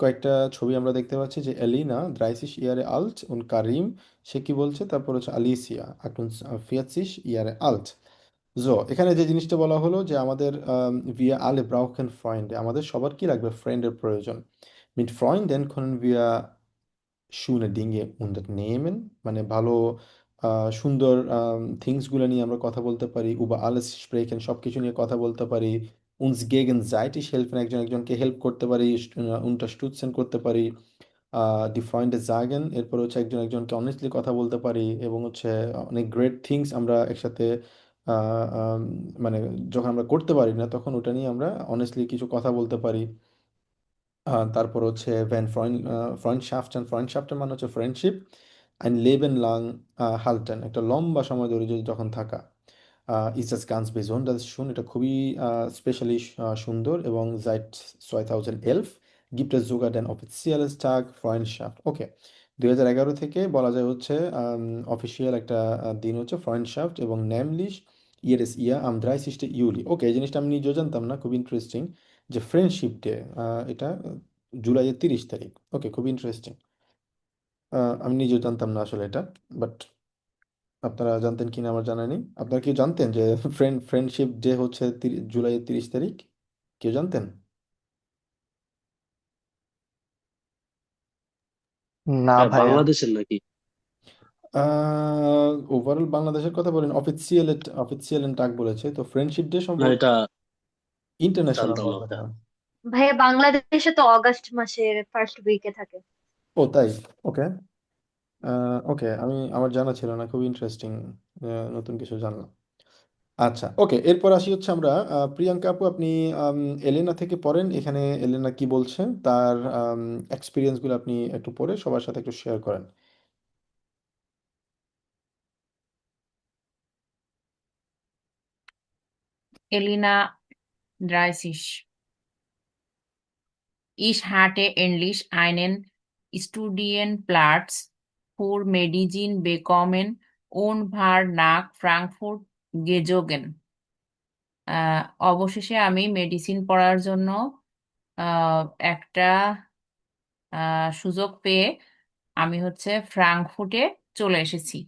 কয়েকটা ছবি আমরা দেখতে পাচ্ছি যে এলিনা 30 ইয়ারে আল্ট und কারিম, সে কি বলছে, তারপর হচ্ছে আলিসিয়া 48 ইয়ারে আল্ট। সো এখানে যে জিনিসটা বলা হলো যে আমাদের wir alle brauchen Freunde, আমাদের সবার কি লাগবে, ফ্রেন্ডের প্রয়োজন। Mit Freunden können wir schöne Dinge unternehmen, মানে ভালো সুন্দর থিংসগুলো নিয়ে আমরা কথা বলতে পারি। über alles sprechen, সব কিছু নিয়ে কথা বলতে পারি। uns gegenseitig helfen, একজন একজনকে হেল্প করতে পারি, unterstützen করতে পারি। die Freunde sagen, এরপর হচ্ছে একজন একজনকে অনেস্টলি কথা বলতে পারি, এবং হচ্ছে অনেক গ্রেট থিংস আমরা একসাথে আহ, আম, মানে যখন আমরা করতে পারি না তখন ওটা নিয়ে আমরা অনেস্টলি কিছু কথা বলতে পারি। তারপর হচ্ছে ভ্যান ফ্রেন্ডশাফটেন, ফ্রেন্ডশাফটেন মানে হচ্ছে friendship. ein Leben lang halten, একটা লম্বা সময় ধরে যখন থাকা। ist das ganz besonders schön, এটা খুবই স্পেশালি সুন্দর, এবং seit 2011 gibt es sogar den offizielles Tag Freundschaft, ওকে। 2011 থেকে বলা যায় হচ্ছে অফিসিয়াল একটা দিন হচ্ছে ফ্রেন্ডশাফট, এবং nämlich jedes Jahr am 30. Juli, ওকে। এই জিনিসটা আমি নিজেও জানতাম না, খুব ইন্টারেস্টিং যে ফ্রেন্ডশিপ ডে এটা জুলাইয়ের 30 তারিখ, ওকে, খুব ইন্টারেস্টিং। আমি নিজেও জানতাম না আসলে এটা, বাট আপনারা জানতেন কিনা আমার জানা নেই। আপনারা কি জানতেন যে ফ্রেন্ডশিপ ডে হচ্ছে জুলাইয়ের 30 তারিখ? কেউ জানতেন? না ভাইয়া। বাংলাদেশের নাকি? ওভারঅল বাংলাদেশের কথা বলেন, অফিসিয়াল অফিসিয়াল টাক বলেছে, তো ফ্রেন্ডশিপ ডে না, সম্ভবত এটা ইন্টারন্যাশনাল জানতাম না হবে না। ভাইয়া। ভাইয়া বাংলাদেশে তো অগাস্ট মাসের ফার্স্ট উইকে থাকে। ও তাই, ওকে। ওকে, আমার জানা ছিল না, খুব ইন্টারেস্টিং, নতুন কিছু জানলাম। আচ্ছা, ওকে, এরপর আসি হচ্ছে আমরা প্রিয়াঙ্কা আপু, আপনি আম, এলেনা থেকে পড়েন, এখানে এলেনা কি বলছে তার এক্সপিরিয়েন্সগুলো আপনি একটু পড়ে সবার সাথে একটু শেয়ার করেন। Elena 30. Ich hatte endlich einen Studienplatz für Medizin bekommen und war nach Frankfurt gezogen. অবশেষে আমি মেডিসিন পড়ার জন্য একটা সুযোগ পেয়ে আমি হচ্ছে ফ্রাঙ্কফুটে চলে এসেছি।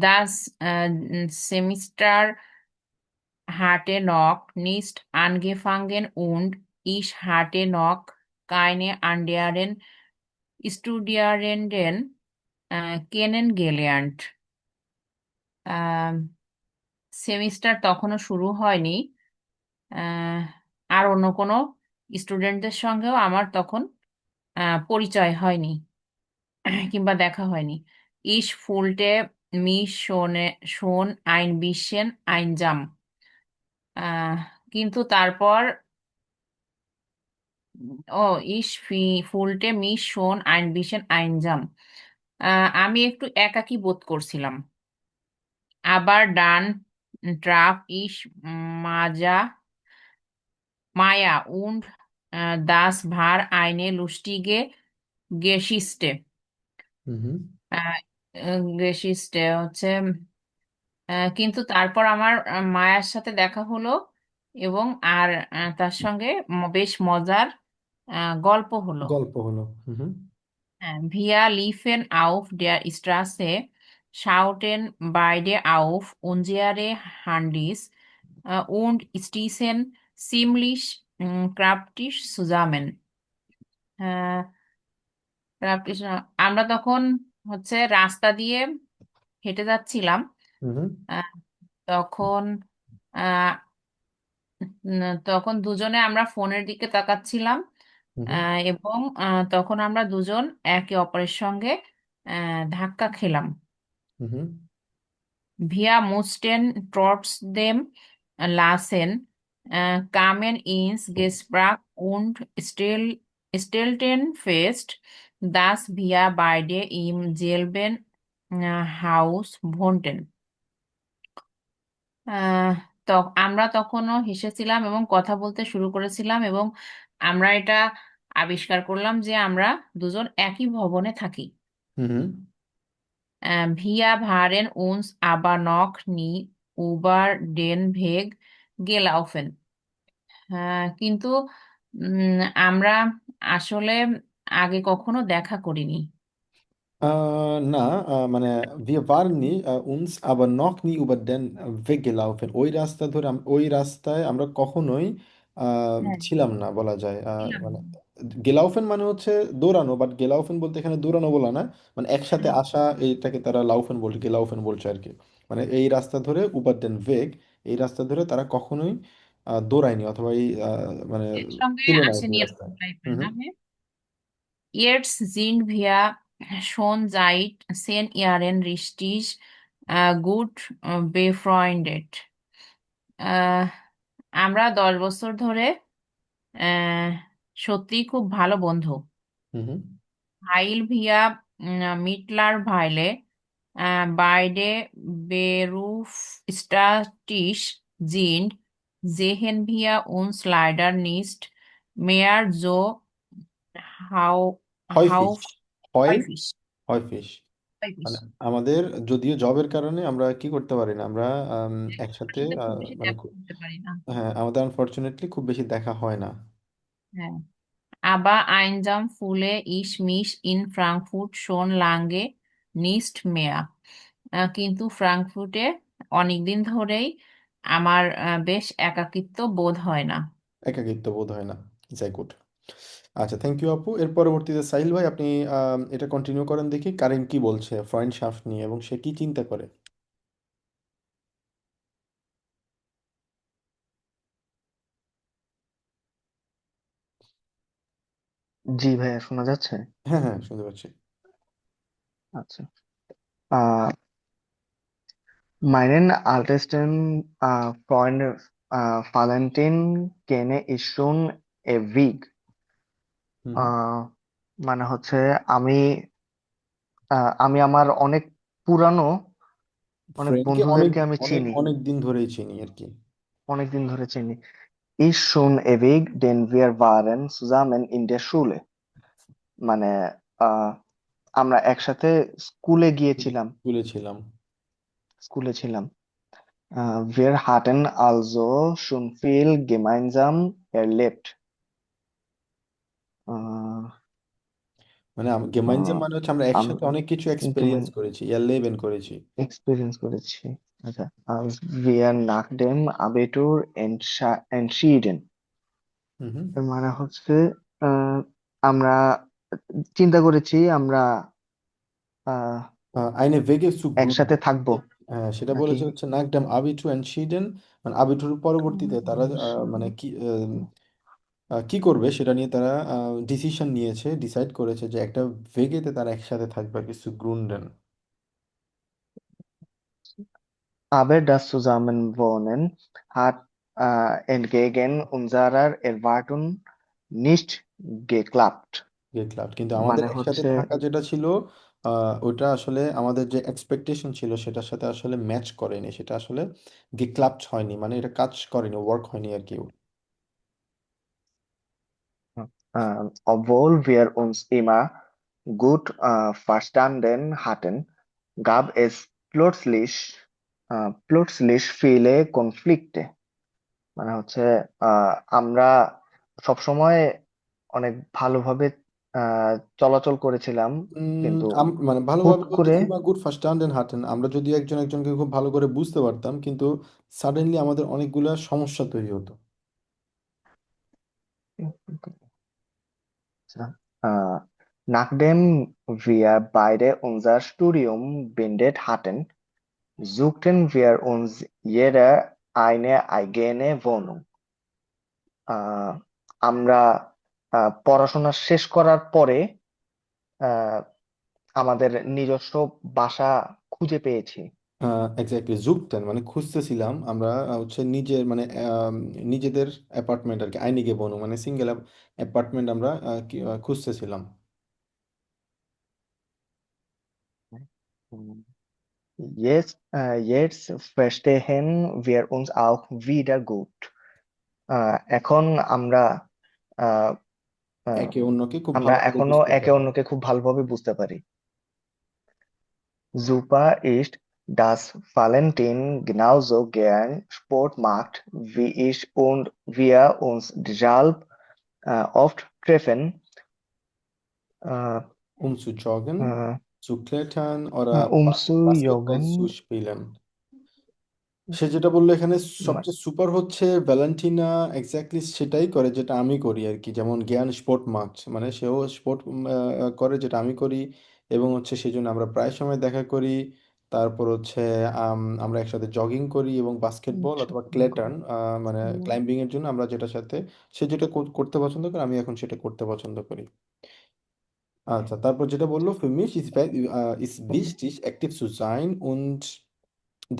Das Semester hatte noch nicht angefangen und ich hatte noch keine anderen Studierenden kennengelernt. Semester তখনও শুরু হয়নি, আহ, আর অন্য কোনো স্টুডেন্টদের সঙ্গেও আমার তখন পরিচয় হয়নি কিংবা দেখা হয়নি। Ich fühlte mich schon ein bisschen einsam. আহ, কিন্তু তারপর ও ইস ফুলটে মিস শোন আইন বিশেন আইনজাম। আমি একটু একাকী বোধ করছিলাম। আবার ডান ট্রাফ ইস মাজা মায়া উন্ড দাস ভার আইনে লুস্টিগে গেসিস্টে। হুম। গেসিস্টে হচ্ছে কিন্তু তারপর আমার মায়ার সাথে দেখা হলো এবং আর তার সঙ্গে বেশ মজার গল্প হলো। গল্প হলো। হুম। Wir liefen auf der Straße, schauten beide auf unsere Handys und stießen ziemlich kräftig zusammen. আহ, আমরা তখন হচ্ছে রাস্তা দিয়ে হেঁটে যাচ্ছিলাম। হুম। আহ, তখন আহ, তখন দুজনে আমরা ফোনের দিকে তাকাচ্ছিলাম হুম। এবং তখন আমরা দুজন একে অপরের সঙ্গে ধাক্কা খেলাম। হুম। Wir mussten trotzdem lassen, kamen ins Gespräch und stellten fest, dass wir beide im selben Haus wohnten. আহ তো আমরা তখনও হেসেছিলাম এবং কথা বলতে শুরু করেছিলাম এবং আমরা এটা আবিষ্কার করলাম যে আমরা দুজন একই ভবনে থাকি। হুম। Wir waren uns aber noch nie über den Weg gelaufen. কিন্তু আমরা আসলে আগে কখনো দেখা করিনি। না, মানে wir waren nie uns aber noch nie über den Weg gelaufen। ওই রাস্তা ধরে ওই রাস্তায় আমরা কখনোই হ্যাঁ, ছিলাম না বলা যায়। ছিলাম মানে না। গেলাউফেন মানে হচ্ছে দৌড়ানো, বাট গেলাউফেন বলতে এখানে দৌড়ানো বলা না, মানে একসাথে হুম, আসা, এইটাকে তারা লাউফেন বলছে, গেলাউফেন বলছে আর কি। মানে এই রাস্তা ধরে উবার দেন ভেগ, এই রাস্তা ধরে তারা কখনোই দৌড়ায়নি, অথবা এই মানে এর সঙ্গে ছিল না আসেনি এই এরকম রাস্তায়। টাইপের হুম। না? হ্যাঁ। Jetzt sind wir schon seit 10 Jahren richtig gut befreundet. আহ, আমরা 10 বছর ধরে আহ, সত্যিই খুব ভালো বন্ধু। হুম। Weil wir mittlerweile beide berufstätig sind, sehen wir uns leider nicht mehr so hau হয় ফিশ, হয় häufig. হয় ফিশ। Häufig. মানে আমাদের যদিও জবের কারণে আমরা কি করতে পারি না, আমরা একসাথে আসলে খুব বেশি মানে দেখা করতে পারি না। হ্যাঁ, আমাদের আনফরচুনেটলি খুব বেশি দেখা হয় না। হ্যাঁ। Aber einsam fühle ich mich in Frankfurt schon lange nicht mehr. কিন্তু ফ্রাঙ্কফুটে অনেকদিন ধরেই আমার বেশ একাকিত্ব বোধ হয় না। একাকিত্ব বোধ হয় না। যাই গুড। আচ্ছা, থ্যাংক ইউ আপু। এর পরবর্তীতে সাহিল ভাই, আপনি এটা কন্টিনিউ করেন দেখি, কারিম কি বলছে ফ্রেন্ডশাফট নিয়ে এবং সে কি চিন্তা করে। জি ভাইয়া, শোনা যাচ্ছে? হ্যাঁ হ্যাঁ, শুনতে পাচ্ছি। আচ্ছা। আহ meinen ältesten Freund Valentin kenne ich schon ewig। হুম হুম। আহ মানে হচ্ছে আমি আমি আমার অনেক পুরানো অনেক ফ্রেন্ডকে অনেক বন্ধুদেরকে আমি অনেক চিনি, অনেক দিন ধরেই চিনি আর কি। অনেক দিন ধরে চিনি। Ich schon ewig, denn wir waren zusammen in der Schule। মানে আহ আমরা একসাথে স্কুলে গিয়েছিলাম, বলেছিলাম। স্কুলে ছিলাম। Wir hatten also schon viel gemeinsam erlebt। আহ, মানে গেমাইনজাম আহ, মানে হচ্ছে আমরা আম একসাথে অনেক কিছু এক্সপেরিয়েন্স করেছি, ইয়ারলেভেন করেছি। এক্সপিরিয়েন্স করেছি। আচ্ছা। Wir nach dem Abitur entschieden। হুম হুম। এর মানে হচ্ছে আহ, আমরা চিন্তা করেছি আমরা আহ, eine Wege zu একসাথে gründen। থাকবো সেটা নাকি। বলেছে হচ্ছে নাকডাম আবিটু অ্যান্ড শিডেন, মানে আবিটুর পরবর্তীতে তারা মানে কি কি করবে সেটা নিয়ে তারা ডিসিশন নিয়েছে, ডিসাইড করেছে যে একটা ভেগেতে তারা একসাথে থাকবে, কিছু গ্রুন্ডেন। Aber das Zusammenwohnen hat entgegen unserer Erwartung nicht geklappt। গেটলাউড, কিন্তু আমাদের মানে একসাথে হচ্ছে থাকা যেটা ছিল ওটা আসলে আমাদের যে এক্সপেকটেশন ছিল সেটার সাথে আসলে ম্যাচ করেনি, সেটা আসলে গেক্লাপ্ট হয়নি, মানে এটা কাজ করেনি, ওয়ার্ক হয়নি আর কি। obwohl wir uns immer gut verstanden hatten, gab es plötzlich viele Konflikte। মানে হচ্ছে আমরা সবসময় অনেক ভালোভাবে আহ চলাচল করেছিলাম, কিন্তু মানে হুট ভালোভাবে বলতে করে ইমা গুড ফার্স্টান্ডেন হাঁটেন, আমরা যদি একজন একজনকে খুব ভালো করে বুঝতে পারতাম, কিন্তু সাডেনলি আমাদের অনেকগুলা সমস্যা তৈরি হতো। äh, nachdem wir beide unser Studium beendet hatten, suchten wir uns jeder eine eigene Wohnung। আহ, আমরা পড়াশোনা শেষ করার পরে আহ, আমাদের নিজস্ব বাসা খুঁজে পেয়েছি। এক্স্যাক্টলি, জুগতেন মানে খুঁজতেছিলাম আমরা, হচ্ছে নিজের মানে নিজেদের অ্যাপার্টমেন্ট আর কি, আইনিগে বনু মানে সিঙ্গেল অ্যাপার্টমেন্ট আমরা খুঁজতেছিলাম। Jetzt verstehen wir uns auch wieder gut। এখন আমরা আহ, আহ, একে অন্যকে খুব আমরা ভালো করে এখনো বুঝতে একে পারি। অন্যকে খুব ভালোভাবে বুঝতে পারি। Super ist, dass Valentin genauso gern Sport macht wie ich und wir uns deshalb oft treffen। äh, Zu joggen, äh, zu klettern oder zu Basketball zu joggen। spielen। সে যেটা বললো এখানে, সবচেয়ে সুপার হচ্ছে ভ্যালেন্টিনা এক্স্যাক্টলি সেটাই করে যেটা আমি করি আর কি, যেমন জ্ঞান স্পোর্ট মার্কস, মানে সেও স্পোর্ট করে যেটা আমি করি, এবং হচ্ছে সেই জন্য আমরা প্রায় সময় দেখা করি। তারপর হচ্ছে আমরা একসাথে জগিং করি, এবং বাস্কেটবল অথবা ক্লেটার্ন মানে ক্লাইম্বিং এর জন্য আমরা যেটার সাথে, সে যেটা করতে পছন্দ করে আমি এখন সেটা করতে পছন্দ করি। আচ্ছা, তারপর যেটা বললো, für mich ist wichtig aktiv zu sein und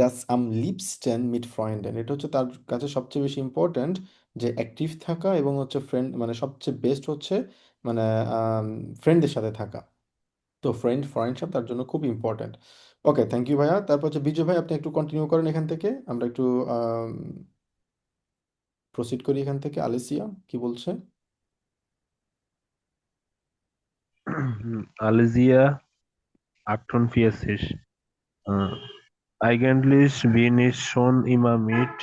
das am liebsten mit Freunden। এটা হচ্ছে তার কাছে সবচেয়ে বেশি ইম্পর্ট্যান্ট, যে অ্যাক্টিভ থাকা এবং হচ্ছে ফ্রেন্ড, মানে সবচেয়ে বেস্ট হচ্ছে মানে ফ্রেন্ডদের সাথে থাকা। তো ফ্রেন্ডশিপ তার জন্য খুব ইম্পর্ট্যান্ট। ওকে, থ্যাংক ইউ ভাইয়া। তারপর হচ্ছে বিজয় ভাই, আপনি একটু কন্টিনিউ করেন এখান থেকে, আমরা একটু প্রসিড করি এখান থেকে। আলেসিয়া কি বলছে? Alesia 48. Äh, Eigentlich bin ich schon immer mit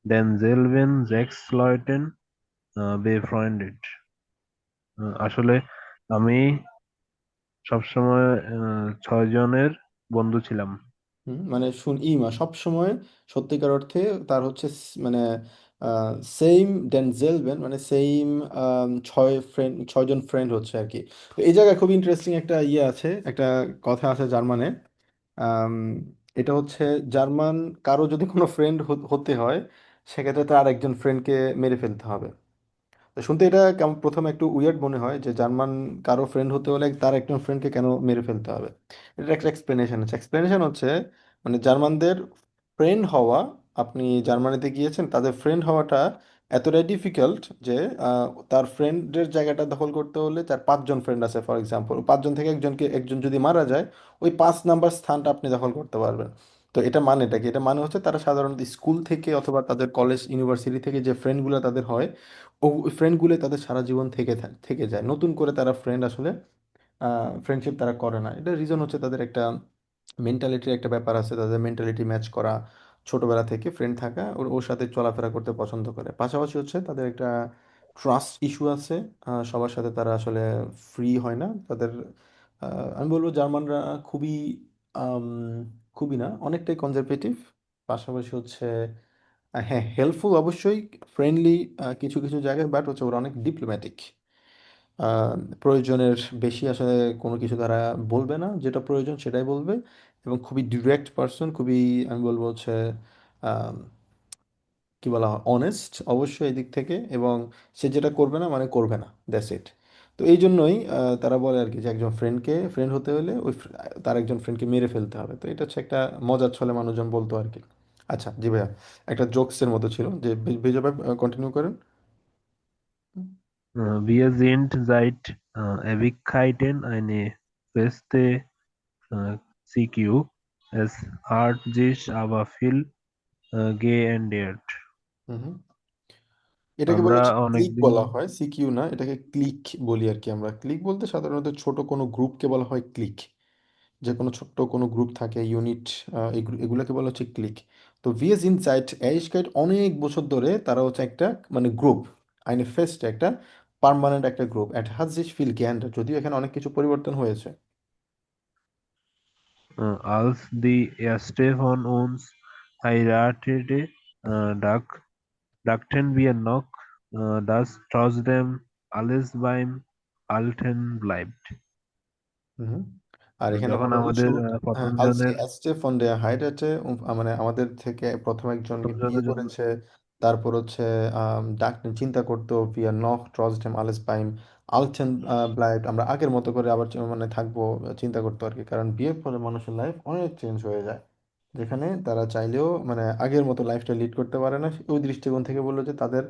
denselben 6 Leuten befreundet। আসলে আমি সবসময় 6 জনের বন্ধু ছিলাম। মানে ইমা সব সময় সত্যিকার অর্থে তার হচ্ছে মানে সেম ডেনজেলভেন মানে সেম ছয়জন ফ্রেন্ড হচ্ছে আর কি। তো এই জায়গায় খুব ইন্টারেস্টিং একটা ইয়ে আছে, একটা কথা আছে জার্মানে। আম, এটা হচ্ছে, জার্মান কারো যদি কোনো ফ্রেন্ড হতে হয়, সেক্ষেত্রে তার একজন ফ্রেন্ডকে মেরে ফেলতে হবে। তো শুনতে এটা কেমন, প্রথমে একটু উইয়ার্ড মনে হয় যে জার্মান কারো ফ্রেন্ড হতে হলে তার একজন ফ্রেন্ডকে কেন মেরে ফেলতে হবে। এটা একটা এক্সপ্লেনেশন আছে, এক্সপ্লেনেশন হচ্ছে মানে জার্মানদের ফ্রেন্ড হওয়া, আপনি জার্মানিতে গিয়েছেন, তাদের ফ্রেন্ড হওয়াটা এতটাই ডিফিকাল্ট যে তার ফ্রেন্ডের জায়গাটা দখল করতে হলে, তার 5জন ফ্রেন্ড আছে ফর এক্সাম্পল, 5জন থেকে একজন যদি মারা যায়, ওই 5 নাম্বার স্থানটা আপনি দখল করতে পারবেন। তো এটা মানেটা কি? এটা মানে হচ্ছে তারা সাধারণত স্কুল থেকে অথবা তাদের কলেজ ইউনিভার্সিটি থেকে যে ফ্রেন্ডগুলো তাদের হয়, ওই ফ্রেন্ডগুলো তাদের সারা জীবন থেকে যায়, নতুন করে তারা ফ্রেন্ড আসলে ফ্রেন্ডশিপ তারা করে না। এটা রিজন হচ্ছে তাদের একটা মেন্টালিটির একটা ব্যাপার আছে, তাদের মেন্টালিটি ম্যাচ করা, ছোটবেলা থেকে ফ্রেন্ড থাকা, ওর ওর সাথে চলাফেরা করতে পছন্দ করে। পাশাপাশি হচ্ছে তাদের একটা ট্রাস্ট ইস্যু আছে, সবার সাথে তারা আসলে ফ্রি হয় না তাদের। আমি বলবো জার্মানরা খুবই আম, খুবই না, অনেকটাই কনজারভেটিভ। পাশাপাশি হচ্ছে হ্যাঁ, হেল্পফুল অবশ্যই, ফ্রেন্ডলি কিছু কিছু জায়গায়, বাট হচ্ছে ওরা অনেক ডিপ্লোম্যাটিক। আহ, প্রয়োজনের বেশি আসলে কোনো কিছু তারা বলবে না, যেটা প্রয়োজন সেটাই বলবে, এবং খুবই ডিরেক্ট পার্সন, খুবই আমি বলবো হচ্ছে আম, কি বলা হয়, অনেস্ট অবশ্যই এই দিক থেকে, এবং সে যেটা করবে না মানে করবে না, দ্যাটস ইট। তো এই জন্যই তারা বলে আর কি যে একজন ফ্রেন্ড হতে হলে তার একজন ফ্রেন্ডকে মেরে ফেলতে হবে। তো এটা হচ্ছে একটা মজার ছলে মানুষজন বলতো আর কি। আচ্ছা জি ভাইয়া, একটা জোকসের মতো ছিল যে, বিজয় ভাই কন্টিনিউ করেন। Wir sind seit Ewigkeiten eine feste CQ. Es hat sich aber viel geändert. হুম। এটাকে বলা আমরা হচ্ছে ক্লিক অনেকদিন বলা হয়, সিকিউ না, এটাকে ক্লিক বলি আর কি আমরা। ক্লিক বলতে সাধারণত ছোট কোনো গ্রুপকে বলা হয় ক্লিক। যে কোনো ছোট্ট কোনো গ্রুপ থাকে, ইউনিট, এগুলোকে বলা হচ্ছে ক্লিক। তো ভিএস ইনসাইট এইচকাইট অনেক বছর ধরে তারা হচ্ছে একটা মানে গ্রুপ, আইনে ফেস্ট একটা পার্মানেন্ট একটা গ্রুপ অ্যাট হাজ দিস ফিল গ্যান্ড, যদিও এখানে অনেক কিছু পরিবর্তন হয়েছে। als die erste von uns heiratete, dachten wir noch, dass trotzdem alles beim Alten bleibt. হুম। আর এখানে যখন বলা হলো আমাদের শুরুতে, প্রথম আলস জনের এস্টে ফন ডে হাইডাটে, মানে আমাদের থেকে প্রথম একজনকে প্রথম বিয়ে জনের জন্য করেছে, তারপর হচ্ছে ডাক চিন্তা করতো ভিয়া নখ ট্রজডেম আলেস বাইম আলটেন ব্লাইট, আমরা আগের মতো করে আবার মানে থাকবো, চিন্তা করতো আর কি। কারণ বিয়ের ফলে মানুষের লাইফ অনেক চেঞ্জ হয়ে যায়, যেখানে তারা চাইলেও মানে আগের মতো লাইফটা লিড করতে পারে না। ওই দৃষ্টিকোণ থেকে বললো যে তাদের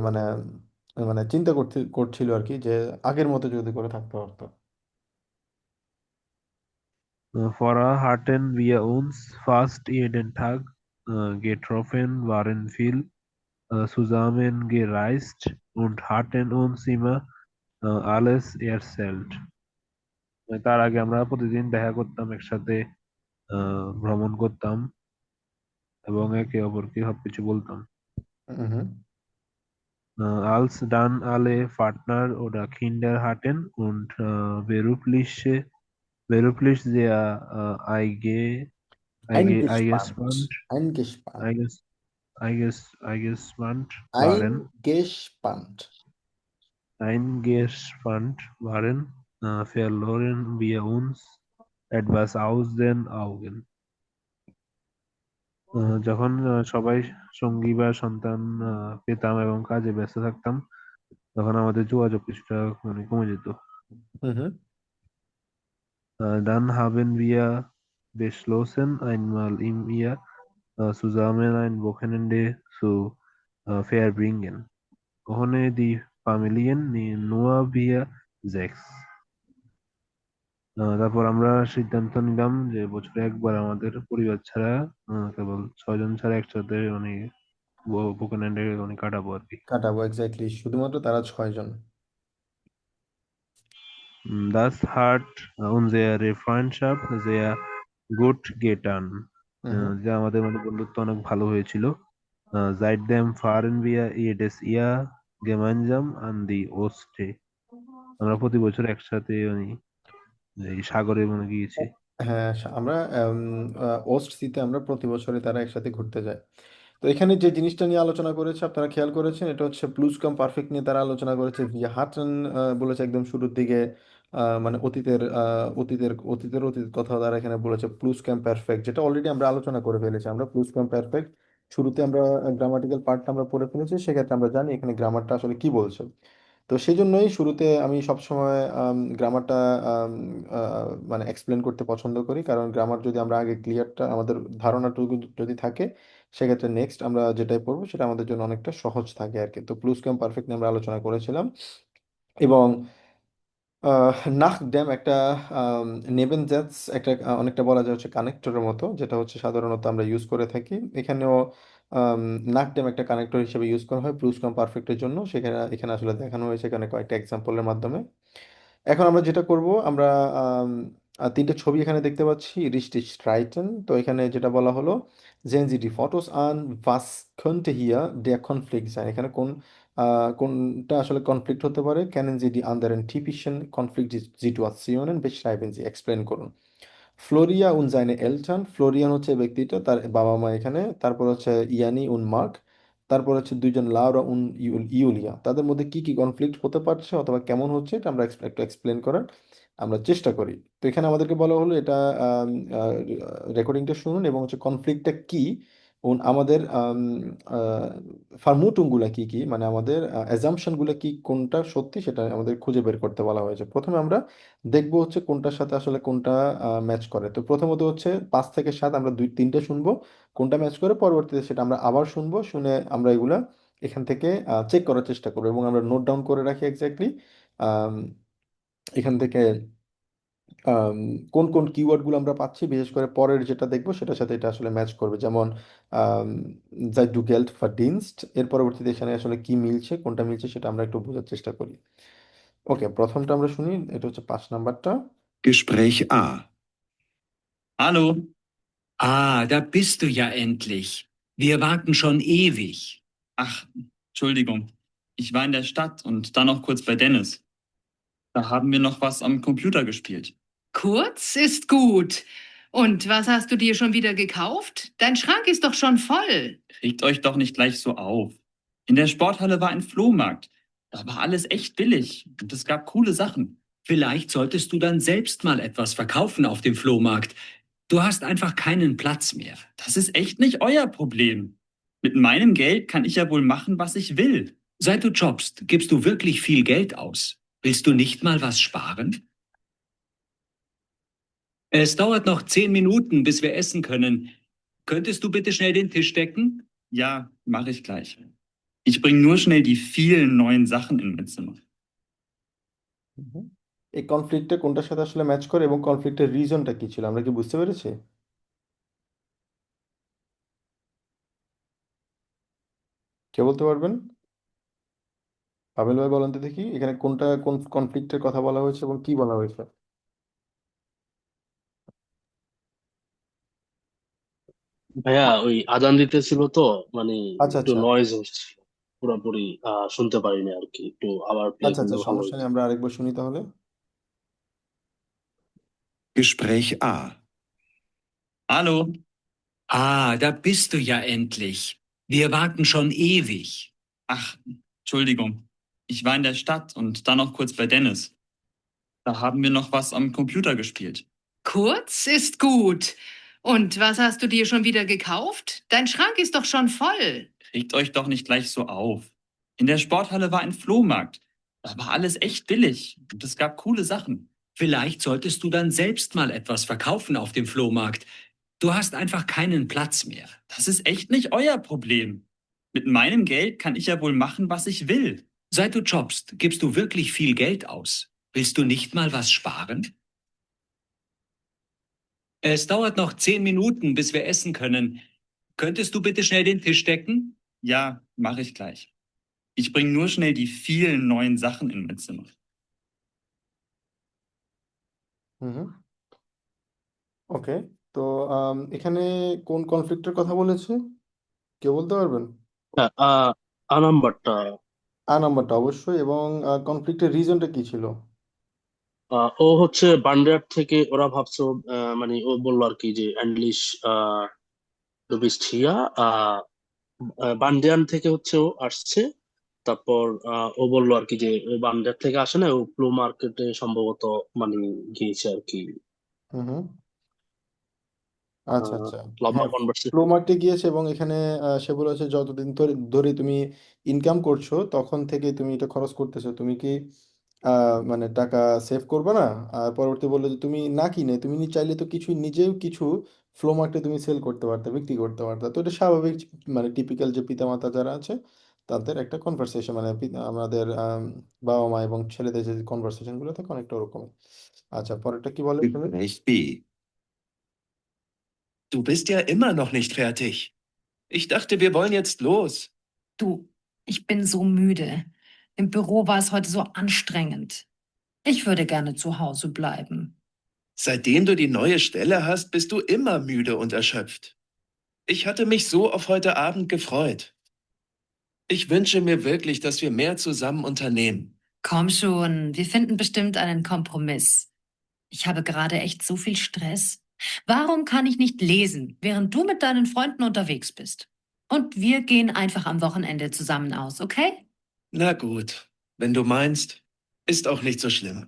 মানে মানে চিন্তা করছিল আর কি, যে আগের মতো যদি করে থাকতে পারতো। Vorher hatten wir uns fast jeden Tag getroffen, waren viel zusammengereist und hatten uns immer alles erzählt. তার আগে আমরা প্রতিদিন দেখা করতাম, একসাথে ভ্রমণ করতাম এবং একে অপরকে সবকিছু বলতাম। হুম। Als dann alle Partner oder Kinder hatten und beruflich sehr Eingespannt. Eingespannt. eingespannt waren, Eingespannt. verloren wir uns etwas aus den Augen. যখন সবাই সঙ্গী বা সন্তান পেতাম এবং কাজে ব্যস্ত থাকতাম, তখন আমাদের যোগাযোগ কিছুটা মানে কমে যেত। Mhm. Dann haben wir beschlossen, einmal im Jahr zusammen ein Wochenende zu verbringen. Ohne die Familien nur wir sechs. তারপর আমরা সিদ্ধান্ত নিলাম যে বছরে একবার আমাদের পরিবার ছাড়া কেবল 6 জন ছাড়া একসাথে মানে ওকেনেন্ডে মানে কাটাবো আর কি। কাটাবো, এক্স্যাক্টলি, শুধুমাত্র তারা 6 জন। Das hat unsere Freundschaft sehr gut getan. হুম। যে আমাদের মানে বন্ধুত্ব অনেক ভালো হয়েছিল। Seitdem fahren wir jedes Jahr gemeinsam an die Ostsee. আমরা প্রতি বছর একসাথে মানে এই সাগরে মানে গিয়েছি। হ্যাঁ, আমরা ওস্ট সিতে আমরা প্রতি বছরে তারা একসাথে ঘুরতে যায়। তো এখানে যে জিনিসটা নিয়ে আলোচনা করেছে আপনারা খেয়াল করেছেন, এটা হচ্ছে প্লুস কাম পারফেক্ট নিয়ে তারা আলোচনা করেছে। ভিয়া হাটন বলেছে একদম শুরুর দিকে, মানে অতীত কথা তারা এখানে বলেছে প্লুস কাম পারফেক্ট, যেটা অলরেডি আমরা আলোচনা করে ফেলেছি। আমরা প্লুস কাম পারফেক্ট শুরুতে আমরা গ্রামাটিক্যাল পার্টটা আমরা পড়ে ফেলেছি, সেক্ষেত্রে আমরা জানি এখানে গ্রামারটা আসলে কি বলছে। তো সেই জন্যই শুরুতে আমি সবসময় গ্রামারটা মানে এক্সপ্লেন করতে পছন্দ করি, কারণ গ্রামার যদি আমরা আগে ক্লিয়ারটা আমাদের ধারণাটুকু যদি থাকে, সেক্ষেত্রে নেক্সট আমরা যেটাই পড়বো সেটা আমাদের জন্য অনেকটা সহজ থাকে আর কি। তো প্লুস কাম পারফেক্ট নিয়ে আমরা আলোচনা করেছিলাম। এবং নাহ ড্যাম একটা নেবেনজাটস একটা অনেকটা বলা যায় হচ্ছে কানেক্টরের মতো, যেটা হচ্ছে সাধারণত আমরা ইউজ করে থাকি। এখানেও নাক ড্যাম একটা কানেক্টর হিসেবে ইউজ করা হয় প্লুস কাম পারফেক্টের জন্য, সেখানে এখানে আসলে দেখানো হয়েছে এখানে কয়েকটা এক্সাম্পলের মাধ্যমে। এখন আমরা যেটা করব, আমরা আম, তিনটে ছবি এখানে দেখতে পাচ্ছি, রিস্টিচ স্ট্রাইটেন। তো এখানে যেটা বলা হলো, sehen Sie die Fotos an, was könnte hier der Konflikt sein? এখানে কোনটা আসলে কনফ্লিক্ট হতে পারে? kennen Sie die anderen typischen Konfliktsituationen, beschreiben Sie, explain করুন। ফ্লোরিয়া উন seine Eltern, ফ্লোরিয়ান হচ্ছে ব্যক্তিটা, তার বাবা মা এখানে। তারপর হচ্ছে ইয়ানি উন মার্ক। তারপর হচ্ছে দুইজন লাউরা উন ইউলিয়া, তাদের মধ্যে কি কি কনফ্লিক্ট হতে পারছে অথবা কেমন হচ্ছে, এটা আমরা একটু এক্সপ্লেন করার আমরা চেষ্টা করি। তো এখানে আমাদেরকে বলা হলো এটা রেকর্ডিংটা শুনুন এবং হচ্ছে কনফ্লিক্টটা কি, আমাদের ফার্মুটুমগুলা কি কি, মানে আমাদের অ্যাজাম্পশনগুলো কি, কোনটা সত্যি সেটা আমাদের খুঁজে বের করতে বলা হয়েছে। প্রথমে আমরা দেখবো হচ্ছে কোনটার সাথে আসলে কোনটা ম্যাচ করে। তো প্রথমত হচ্ছে 5 থেকে 7 আমরা 2-3টে শুনবো, কোনটা ম্যাচ করে পরবর্তীতে সেটা আমরা আবার শুনবো, শুনে আমরা এগুলা এখান থেকে চেক করার চেষ্টা করবো এবং আমরা নোট ডাউন করে রাখি এক্স্যাক্টলি এখান থেকে আম, কোন কোন কিওয়ার্ডগুলো আমরা পাচ্ছি, বিশেষ করে পরের যেটা দেখবো সেটার সাথে এটা আসলে ম্যাচ করবে। যেমন sei du Geld verdienst, এর পরবর্তীতে এখানে আসলে কি মিলছে, কোনটা মিলছে সেটা আমরা একটু বোঝার চেষ্টা করি। ওকে, প্রথমটা আমরা শুনি, এটা হচ্ছে 5 নাম্বারটা। Gespräch A. Hallo. Ah, da bist du ja endlich. Wir warten schon ewig. Ach, Entschuldigung. Ich war in der Stadt und dann noch kurz bei Dennis. Da haben wir noch was am Computer gespielt. Kurz ist gut. Und was hast du dir schon wieder gekauft? Dein Schrank ist doch schon voll. Regt euch doch nicht gleich so auf. In der Sporthalle war ein Flohmarkt. Da war alles echt billig und es gab coole Sachen. Vielleicht solltest du dann selbst mal etwas verkaufen auf dem Flohmarkt. Du hast einfach keinen Platz mehr. Das ist echt nicht euer Problem. Mit meinem Geld kann ich ja wohl machen, was ich will. Seit du jobbst, gibst du wirklich viel Geld aus. Willst du nicht mal was sparen? Es dauert noch 10 Minuten, bis wir essen können. Könntest du bitte schnell den Tisch decken? Ja, mache ich gleich. Ich bringe nur schnell die vielen neuen Sachen in mein Zimmer. হুম। এই কনফ্লিক্টটা কোনটার সাথে আসলে match করে এবং কনফ্লিক্টের রিজনটা কি ছিল, আমরা কি বুঝতে পেরেছি? কে বলতে পারবেন? পাবেল ভাই বলেন তো দেখি, এখানে কোনটা কোন কনফ্লিক্টের কথা বলা হয়েছে এবং কি বলা হয়েছে? ভাইয়া ওই আজান দিতেছিল তো, মানে আচ্ছা একটু আচ্ছা নয়েজ হচ্ছিল, পুরোপুরি শুনতে পারিনি আর কি। একটু আবার প্লে আচ্ছা করলে আচ্ছা, ভালো সমস্যা হতো। নেই, আমরা আরেকবার শুনি তাহলে। Gespräch A. Hallo. Ah, da bist du ja endlich. Wir warten schon ewig. Ach, Entschuldigung. Ich war in der Stadt und dann noch kurz bei Dennis. Da haben wir noch was am Computer gespielt. Kurz ist gut. Und was hast du dir schon wieder gekauft? Dein Schrank ist doch schon voll. Regt euch doch nicht gleich so auf. In der Sporthalle war ein Flohmarkt. Da war alles echt billig und es gab coole Sachen. Vielleicht solltest du dann selbst mal etwas verkaufen auf dem Flohmarkt. Du hast einfach keinen Platz mehr. Das ist echt nicht euer Problem. Mit meinem Geld kann ich ja wohl machen, was ich will. Seit du jobbst, gibst du wirklich viel Geld aus. Willst du nicht mal was sparen? Es dauert noch 10 Minuten, bis wir essen können. Könntest du bitte schnell den Tisch decken? Ja, mache ich gleich. Ich bringe nur schnell die vielen neuen Sachen in mein Zimmer. হুম। ওকে, তো এখানে কোন কনফ্লিক্টের কথা বলেছে, কে বলতে পারবেন? হ্যাঁ, নাম্বারটা। নাম্বারটা অবশ্যই, এবং কনফ্লিক্টের রিজনটা কি ছিল? ও হচ্ছে বান্ডার থেকে, ওরা ভাবছে মানে ও বললো আর কি যে অ্যান্ডলিশ du bist hier, বান্ডিয়ান থেকে হচ্ছে ও আসছে। তারপর ও বললো আর কি যে ও বান্ডিয়ার থেকে আসে না, ও প্লো মার্কেটে সম্ভবত মানে গিয়েছে আর কি। হুম হুম। আচ্ছা আহ, আচ্ছা। লম্বা হ্যাঁ, কনভার্সেশন। ফ্লো মার্টে গিয়েছে এবং এখানে সে বলেছে যতদিন ধরে ধরে তুমি ইনকাম করছো তখন থেকে তুমি এটা খরচ করতেছো, তুমি কি মানে টাকা সেভ করবে না? আর পরবর্তী বললো যে তুমি না কিনে তুমি চাইলে তো কিছু নিজেও কিছু ফ্লো মার্টে তুমি সেল করতে পারতে, বিক্রি করতে পারতে। তো এটা স্বাভাবিক, মানে টিপিক্যাল যে পিতামাতা যারা আছে তাদের একটা কনভারসেশন, মানে আমাদের বাবা মা এবং ছেলেদের যে কনভারসেশন গুলো থাকে অনেকটা ওরকম। আচ্ছা, পরেরটা কি বলে শুনি। Gespräch B. Du bist ja immer noch nicht fertig. Ich dachte, wir wollen jetzt los. Du, ich bin so müde. Im Büro war es heute so anstrengend. Ich würde gerne zu Hause bleiben. Seitdem du die neue Stelle hast, bist du immer müde und erschöpft. Ich hatte mich so auf heute Abend gefreut. Ich wünsche mir wirklich, dass wir mehr zusammen unternehmen. Komm schon, wir finden bestimmt einen Kompromiss. Ich habe gerade echt so viel Stress. Warum kann ich nicht lesen, während du mit deinen Freunden unterwegs bist? Und wir gehen einfach am Wochenende zusammen aus, okay? Na gut, wenn du meinst, ist auch nicht so schlimm.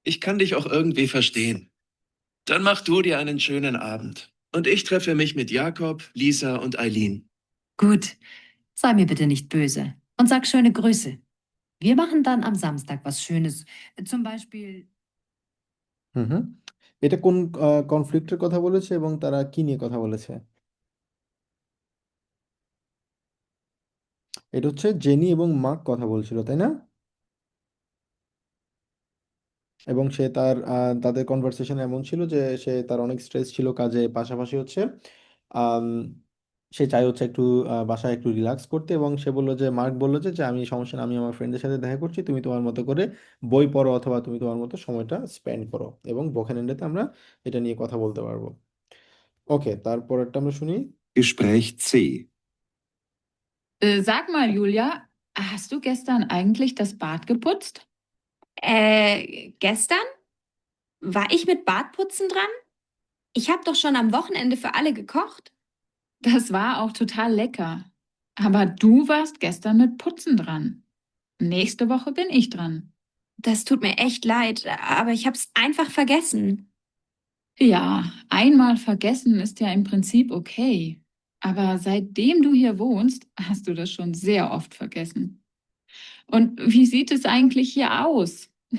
Ich kann dich auch irgendwie verstehen. Dann mach du dir einen schönen Abend. Und ich treffe mich mit Jakob, Lisa und Eileen. Gut, sei mir bitte nicht böse und sag schöne Grüße. Wir machen dann am Samstag was Schönes. Zum Beispiel. হুম হুম। এটা কোন কনফ্লিক্টের কথা বলেছে এবং তারা কি নিয়ে কথা বলেছে? এটা হচ্ছে জেনি এবং মার্ক কথা বলছিল, তাই না? এবং সে তাদের কনভারসেশন এমন ছিল যে তার অনেক স্ট্রেস ছিল কাজে, পাশাপাশি হচ্ছে আম, সে চাই হচ্ছে একটু বাসায় একটু রিল্যাক্স করতে, এবং সে বললো যে মার্ক বললো যে আমি সমস্যা না, আমি আমার ফ্রেন্ডের সাথে দেখা করছি, তুমি তোমার মতো করে বই পড়ো অথবা তুমি তোমার মতো সময়টা স্পেন্ড করো, এবং বখানেন্ডেতে আমরা এটা নিয়ে কথা বলতে পারবো। ওকে, তারপরেরটা আমরা শুনি। Gespräch C. Sag mal, Julia, hast du gestern eigentlich das Bad geputzt? Gestern? War ich mit Bartputzen dran? Ich habe doch schon am Wochenende für alle gekocht. Das war auch total lecker. Aber du warst gestern mit Putzen dran. Nächste Woche bin ich dran. Das tut mir echt leid, aber ich habe es einfach vergessen. Ja, einmal vergessen ist ja im Prinzip okay. Aber seitdem du hier wohnst, hast du das schon sehr oft vergessen. Und wie sieht es eigentlich hier aus?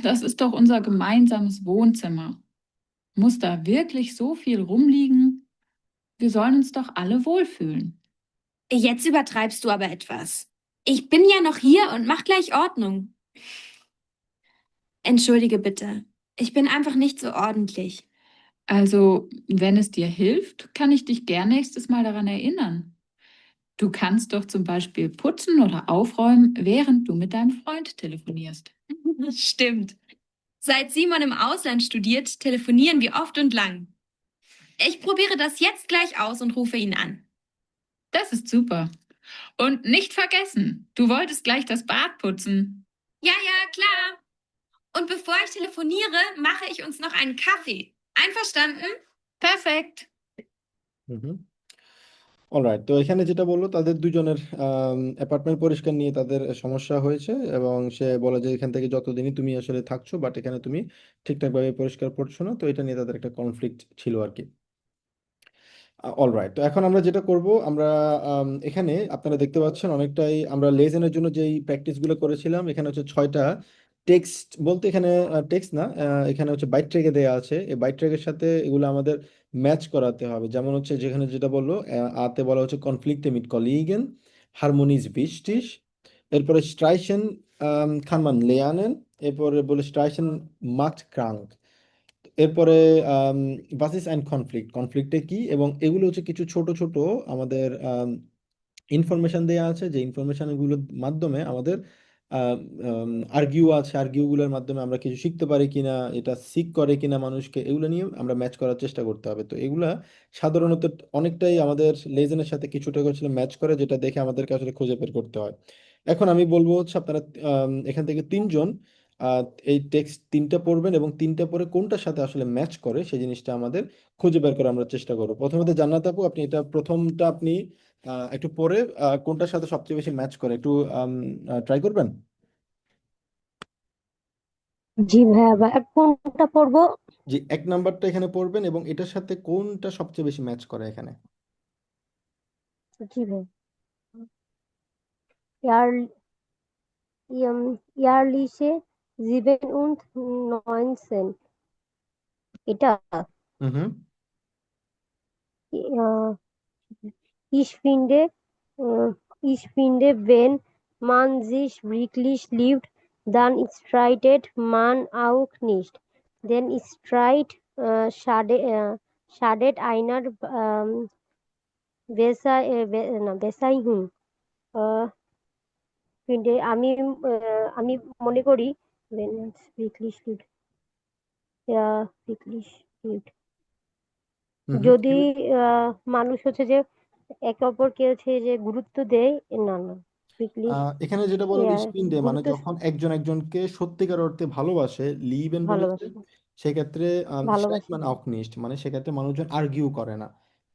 Das ist doch unser gemeinsames Wohnzimmer. Muss da wirklich so viel rumliegen? Wir sollen uns doch alle wohlfühlen. Jetzt übertreibst du aber etwas. Ich bin ja noch hier und mach gleich Ordnung. Entschuldige bitte. Ich bin einfach nicht so ordentlich. Also, wenn es dir hilft, kann ich dich gern nächstes Mal daran erinnern. Du kannst doch zum Beispiel putzen oder aufräumen, während du mit deinem Freund telefonierst. Stimmt. Seit Simon im Ausland studiert, telefonieren wir oft und lang. Ich probiere das jetzt gleich aus und rufe ihn an. Das ist super. Und nicht vergessen, du wolltest gleich das Bad putzen. Ja, ja, klar. Und bevor ich telefoniere, mache ich uns noch einen Kaffee. Einverstanden? Perfekt. Hmm. Alright, তো এখানে যেটা বললো তাদের দুজনের apartment পরিষ্কার নিয়ে তাদের সমস্যা হয়েছে, এবং সে বলে যে এখান থেকে যতদিনই তুমি আসলে থাকছো, বাট এখানে তুমি ঠিকঠাকভাবে পরিষ্কার করছো না, তো এটা নিয়ে তাদের একটা কনফ্লিক্ট ছিল আর কি। অলরাইট, তো এখন আমরা যেটা করব, আমরা এখানে আপনারা দেখতে পাচ্ছেন অনেকটাই আমরা লেজেনের জন্য যেই প্র্যাকটিসগুলো করেছিলাম, এখানে হচ্ছে 6টা টেক্সট, বলতে এখানে টেক্সট না, এখানে হচ্ছে বাইট ট্র্যাকে দেওয়া আছে, এই বাইট ট্র্যাকের সাথে এগুলো আমাদের ম্যাচ করাতে হবে। যেমন হচ্ছে যেখানে যেটা বললো, আতে বলা হচ্ছে কনফ্লিক্টে মিট কলিগেন, হারমোনিজ বিস্টিস, এরপরে স্ট্রাইশন খানমান লেয়ানেন, এরপরে বলে স্ট্রাইশন মাক্ট ক্রাঙ্ক, এরপরে বাসিস অ্যান্ড কনফ্লিক্ট, কনফ্লিক্টে কি, এবং এগুলো হচ্ছে কিছু ছোট ছোট আমাদের ইনফরমেশন দেওয়া আছে, যে ইনফরমেশনগুলোর মাধ্যমে আমাদের আর্গিউ আছে, আর্গিউগুলোর মাধ্যমে আমরা কিছু শিখতে পারি কিনা, এটা সিক করে কিনা মানুষকে, এগুলো নিয়ে আমরা ম্যাচ করার চেষ্টা করতে হবে। তো এগুলা সাধারণত অনেকটাই আমাদের লেজেনের সাথে কিছুটা করে ম্যাচ করে, যেটা দেখে আমাদেরকে আসলে খুঁজে বের করতে হয়। এখন আমি বলবো হচ্ছে আপনারা এখান থেকে 3জন আহ, এই টেক্সট 3টা পড়বেন, এবং 3টা পরে কোনটার সাথে আসলে ম্যাচ করে সেই জিনিসটা আমাদের খুঁজে বের করার আমরা চেষ্টা করবো। প্রথমত জান্নাত আপু, আপনি এটা প্রথমটা আপনি একটু পরে কোনটার সাথে সবচেয়ে বেশি ম্যাচ করে একটু ট্রাই করবেন। জি ভাইয়া, ভাইয়া কোনটা পড়বো? যে 1 নাম্বারটা এখানে পড়বেন, এবং এটার সাথে কোনটা সবচেয়ে বেশি ম্যাচ করে এখানে। জি ভাই, ইয়ার ইয়ারলিশে 97 এটা হুম। আহ, ich finde ich finde wenn man sich wirklich liebt, dann streitet man auch nicht, denn Streit schadet einer Beziehung. finde আমি মনে করি when it's wirklich liebt, ja wirklich liebt, হুম। যদি মানুষ হচ্ছে যে একে অপরকে হচ্ছে যে গুরুত্ব দেয়, না না wirklich এখানে যেটা বলা হলো yeah, স্পিন্ডে, মানে গুরুত্ব যখন একজন একজনকে সত্যিকার অর্থে ভালোবাসে, লিবেন বলেছে, ভালোবাসে সেক্ষেত্রে স্ট্রাইট ভালোবাসে মানে অকনিষ্ঠ, মানে সেক্ষেত্রে মানুষজন আর্গিউ করে না।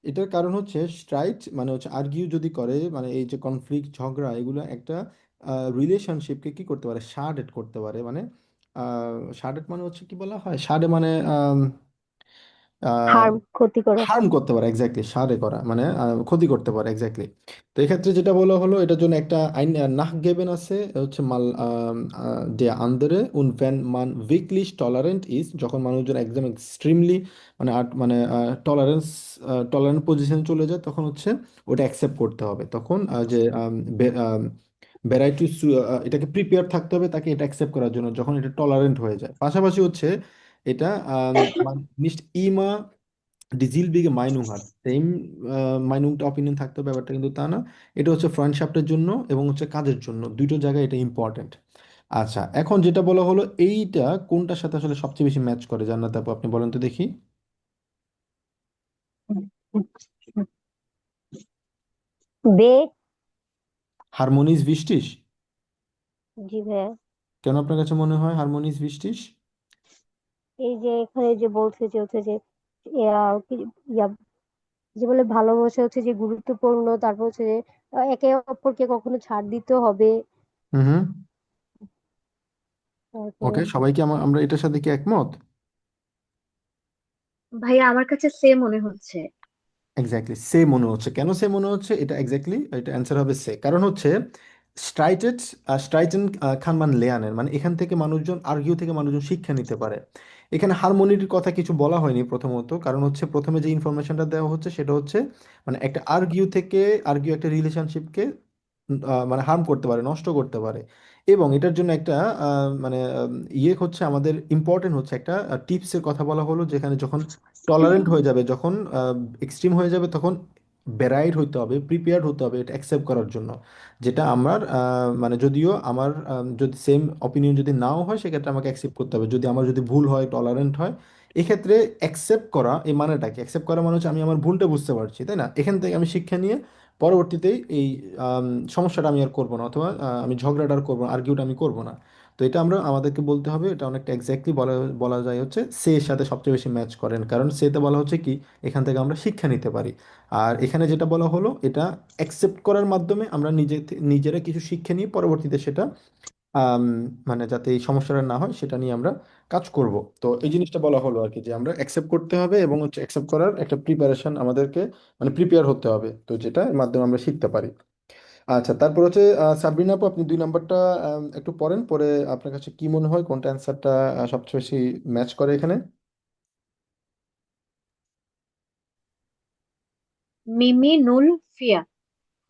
এটার কারণ হচ্ছে স্ট্রাইট মানে হচ্ছে আর্গিউ যদি করে, মানে এই যে কনফ্লিক্ট ঝগড়া, এগুলো একটা রিলেশনশিপকে কি করতে পারে, শার্ডেড করতে পারে, মানে শার্ডেড মানে হচ্ছে কি বলা হয়, শার্ডে মানে ক্ষতি করা। হার্ম করতে পারে, এক্স্যাক্টলি, সারে করা মানে ক্ষতি করতে পারে, এক্স্যাক্টলি। তো এক্ষেত্রে যেটা বলা হলো, এটার জন্য একটা আইন নাহগেবেন আছে, হচ্ছে মাল ডে আন্দরে উন ভেন মান উইকলিশ টলারেন্ট ইজ, যখন মানুষজন একদম এক্সট্রিমলি মানে মানে টলারেন্ট পজিশনে চলে যায়, তখন হচ্ছে ওটা অ্যাকসেপ্ট করতে হবে। তখন যে ভ্যারাইটি, এটাকে প্রিপেয়ার থাকতে হবে তাকে এটা অ্যাকসেপ্ট করার জন্য যখন এটা টলারেন্ট হয়ে যায়। পাশাপাশি হচ্ছে এটা নিশ্চ ইমা ডিজিলবিগে মাইনুং হাত সেম মাইনুংটা অপিনিয়ন থাকতে হবে, ব্যাপারটা কিন্তু তা না। এটা হচ্ছে ফ্রেন্ডশিপের জন্য এবং হচ্ছে কাজের জন্য, দুটো জায়গায় এটা ইম্পর্টেন্ট। আচ্ছা, এখন যেটা বলা হলো এইটা কোনটার সাথে আসলে সবচেয়ে বেশি ম্যাচ করে, জান্নাত আপু আপনি বলেন তো দেখি। বে। হারমোনিস ভিস্টিস। জি ভাইয়া। কেন আপনার কাছে মনে হয় হারমোনিস ভিস্টিস? এই যে এখানে যে বলছে যে হচ্ছে যে ইয়া যে বলে ভালোবাসা হচ্ছে যে গুরুত্বপূর্ণ, তারপর হচ্ছে যে একে অপরকে কখনো ছাড় দিতে হবে। হুম হুম। তারপর ওকে, সবাই কি আমরা এটার সাথে কি একমত? ভাইয়া আমার কাছে সেম মনে হচ্ছে। এক্স্যাক্টলি সে মনে হচ্ছে। কেন সে মনে হচ্ছে? এটা এক্স্যাক্টলি এটা অ্যান্সার হবে সে, কারণ হচ্ছে স্ট্রাইটেড স্ট্রাইটেন খানমান লেয়ানের মানে এখান থেকে মানুষজন আর্গিউ থেকে মানুষজন শিক্ষা নিতে পারে। এখানে হারমোনির কথা কিছু বলা হয়নি প্রথমত, কারণ হচ্ছে প্রথমে যে ইনফরমেশনটা দেওয়া হচ্ছে সেটা হচ্ছে মানে একটা আর্গিউ থেকে, আর্গিউ একটা রিলেশনশিপকে মানে হার্ম করতে পারে, নষ্ট করতে পারে। এবং এটার জন্য একটা মানে ইয়ে হচ্ছে আমাদের ইম্পর্টেন্ট হচ্ছে একটা টিপসের কথা বলা হলো, যেখানে যখন টলারেন্ট হয়ে যাবে, যখন এক্সট্রিম হয়ে যাবে, তখন ব্যারাইড হইতে হবে, প্রিপেয়ার্ড হতে হবে এটা অ্যাকসেপ্ট করার জন্য। যেটা আমার মানে যদিও আমার যদি সেম অপিনিয়ন যদি নাও হয় সেক্ষেত্রে আমাকে অ্যাকসেপ্ট করতে হবে, যদি আমার যদি ভুল হয়, টলারেন্ট হয়। এক্ষেত্রে অ্যাকসেপ্ট করা এই মানেটা কি? অ্যাকসেপ্ট করা মানে হচ্ছে আমি আমার ভুলটা বুঝতে পারছি, তাই না? এখান থেকে আমি শিক্ষা নিয়ে পরবর্তীতে এই সমস্যাটা আমি আর করবো না, অথবা আমি ঝগড়াটা আর করবো না, আর্কিউটা আমি করবো না। তো এটা আমরা আমাদেরকে বলতে হবে, এটা অনেকটা এক্স্যাক্টলি বলা বলা যায় হচ্ছে সে এর সাথে সবচেয়ে বেশি ম্যাচ করেন, কারণ সেতে বলা হচ্ছে কি এখান থেকে আমরা শিক্ষা নিতে পারি। আর এখানে যেটা বলা হলো এটা অ্যাকসেপ্ট করার মাধ্যমে আমরা নিজেরা কিছু শিক্ষা নিয়ে পরবর্তীতে সেটা আম, মানে যাতে এই সমস্যাটা না হয় সেটা নিয়ে আমরা কাজ করব। তো এই জিনিসটা বলা হলো আর কি, যে আমরা অ্যাকসেপ্ট করতে হবে এবং হচ্ছে অ্যাকসেপ্ট করার একটা প্রিপারেশন আমাদেরকে মানে প্রিপেয়ার হতে হবে, তো যেটা এর মাধ্যমে আমরা শিখতে পারি। আচ্ছা, তারপর হচ্ছে সাবরিনা আপু আপনি 2 নাম্বারটা একটু পড়েন, পরে আপনার কাছে কি মনে হয় কোনটা অ্যান্সারটা সবচেয়ে বেশি ম্যাচ করে এখানে? মিমি নুল ফিয়া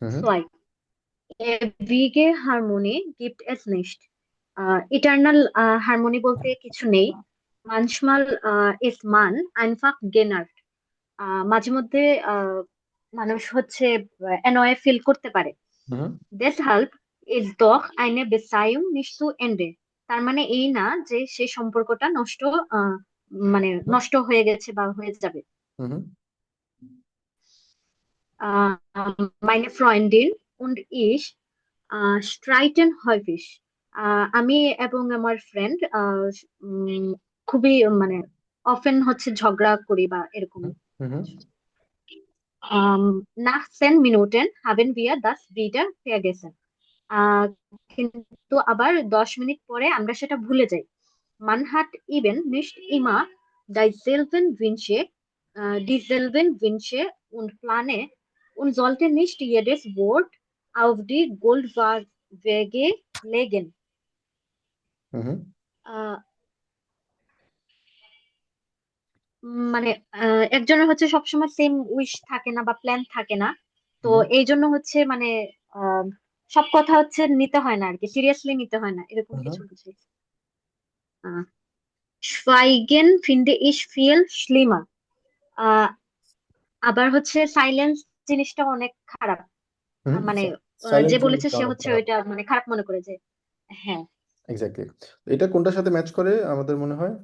হুম হুম। সোয়াই এভিগে harmony gift S নিস্ট। Eternal harmony বলতে কিছু নেই। মানসমাল ইস মান আইনফাক গেনার। মাঝে মধ্যে আহ, মানুষ হচ্ছে অ্যানয় ফিল করতে পারে। হুম Deshalb ist doch eine Beziehung nicht zu Ende. তার মানে এই না যে সেই সম্পর্কটা নষ্ট, আহ, মানে হুম নষ্ট হয়ে গেছে বা হয়ে যাবে। হুম হুম আহ, Meine Freundin und ich streiten häufig. আমি এবং আমার ফ্রেন্ড খুবই মানে অফেন হচ্ছে ঝগড়া করি বা এরকম হুম হুম কিছু। Nach 10 Minuten haben wir das wieder vergessen. আহ কিন্তু আবার 10 মিনিট পরে আমরা সেটা ভুলে যাই। Man hat eben nicht immer dieselben Wünsche und Pläne und sollte nicht jedes Wort auf die Goldwaage legen. হুম হুম। আহ, মানে একজনের হচ্ছে সবসময় সেম উইশ থাকে না বা প্ল্যান থাকে না। তো হুম এই জন্য হচ্ছে মানে আহ, সব কথা হচ্ছে নিতে হয় না আর কি, সিরিয়াসলি নিতে হয় না, এরকম হুম হুম। কিছু বুঝাইছে। Schweigen finde ich viel schlimmer. আহ, আবার হচ্ছে সাইলেন্স জিনিসটা অনেক খারাপ। হুম। মানে যে সাইলেন্ট বলেছে জিনিসটা সে অনেক হচ্ছে খারাপ। ওইটা মানে খারাপ মনে করে যে। হ্যাঁ। এক্স্যাক্টলি। এটা কোনটার সাথে ম্যাচ করে আমাদের মনে হয়?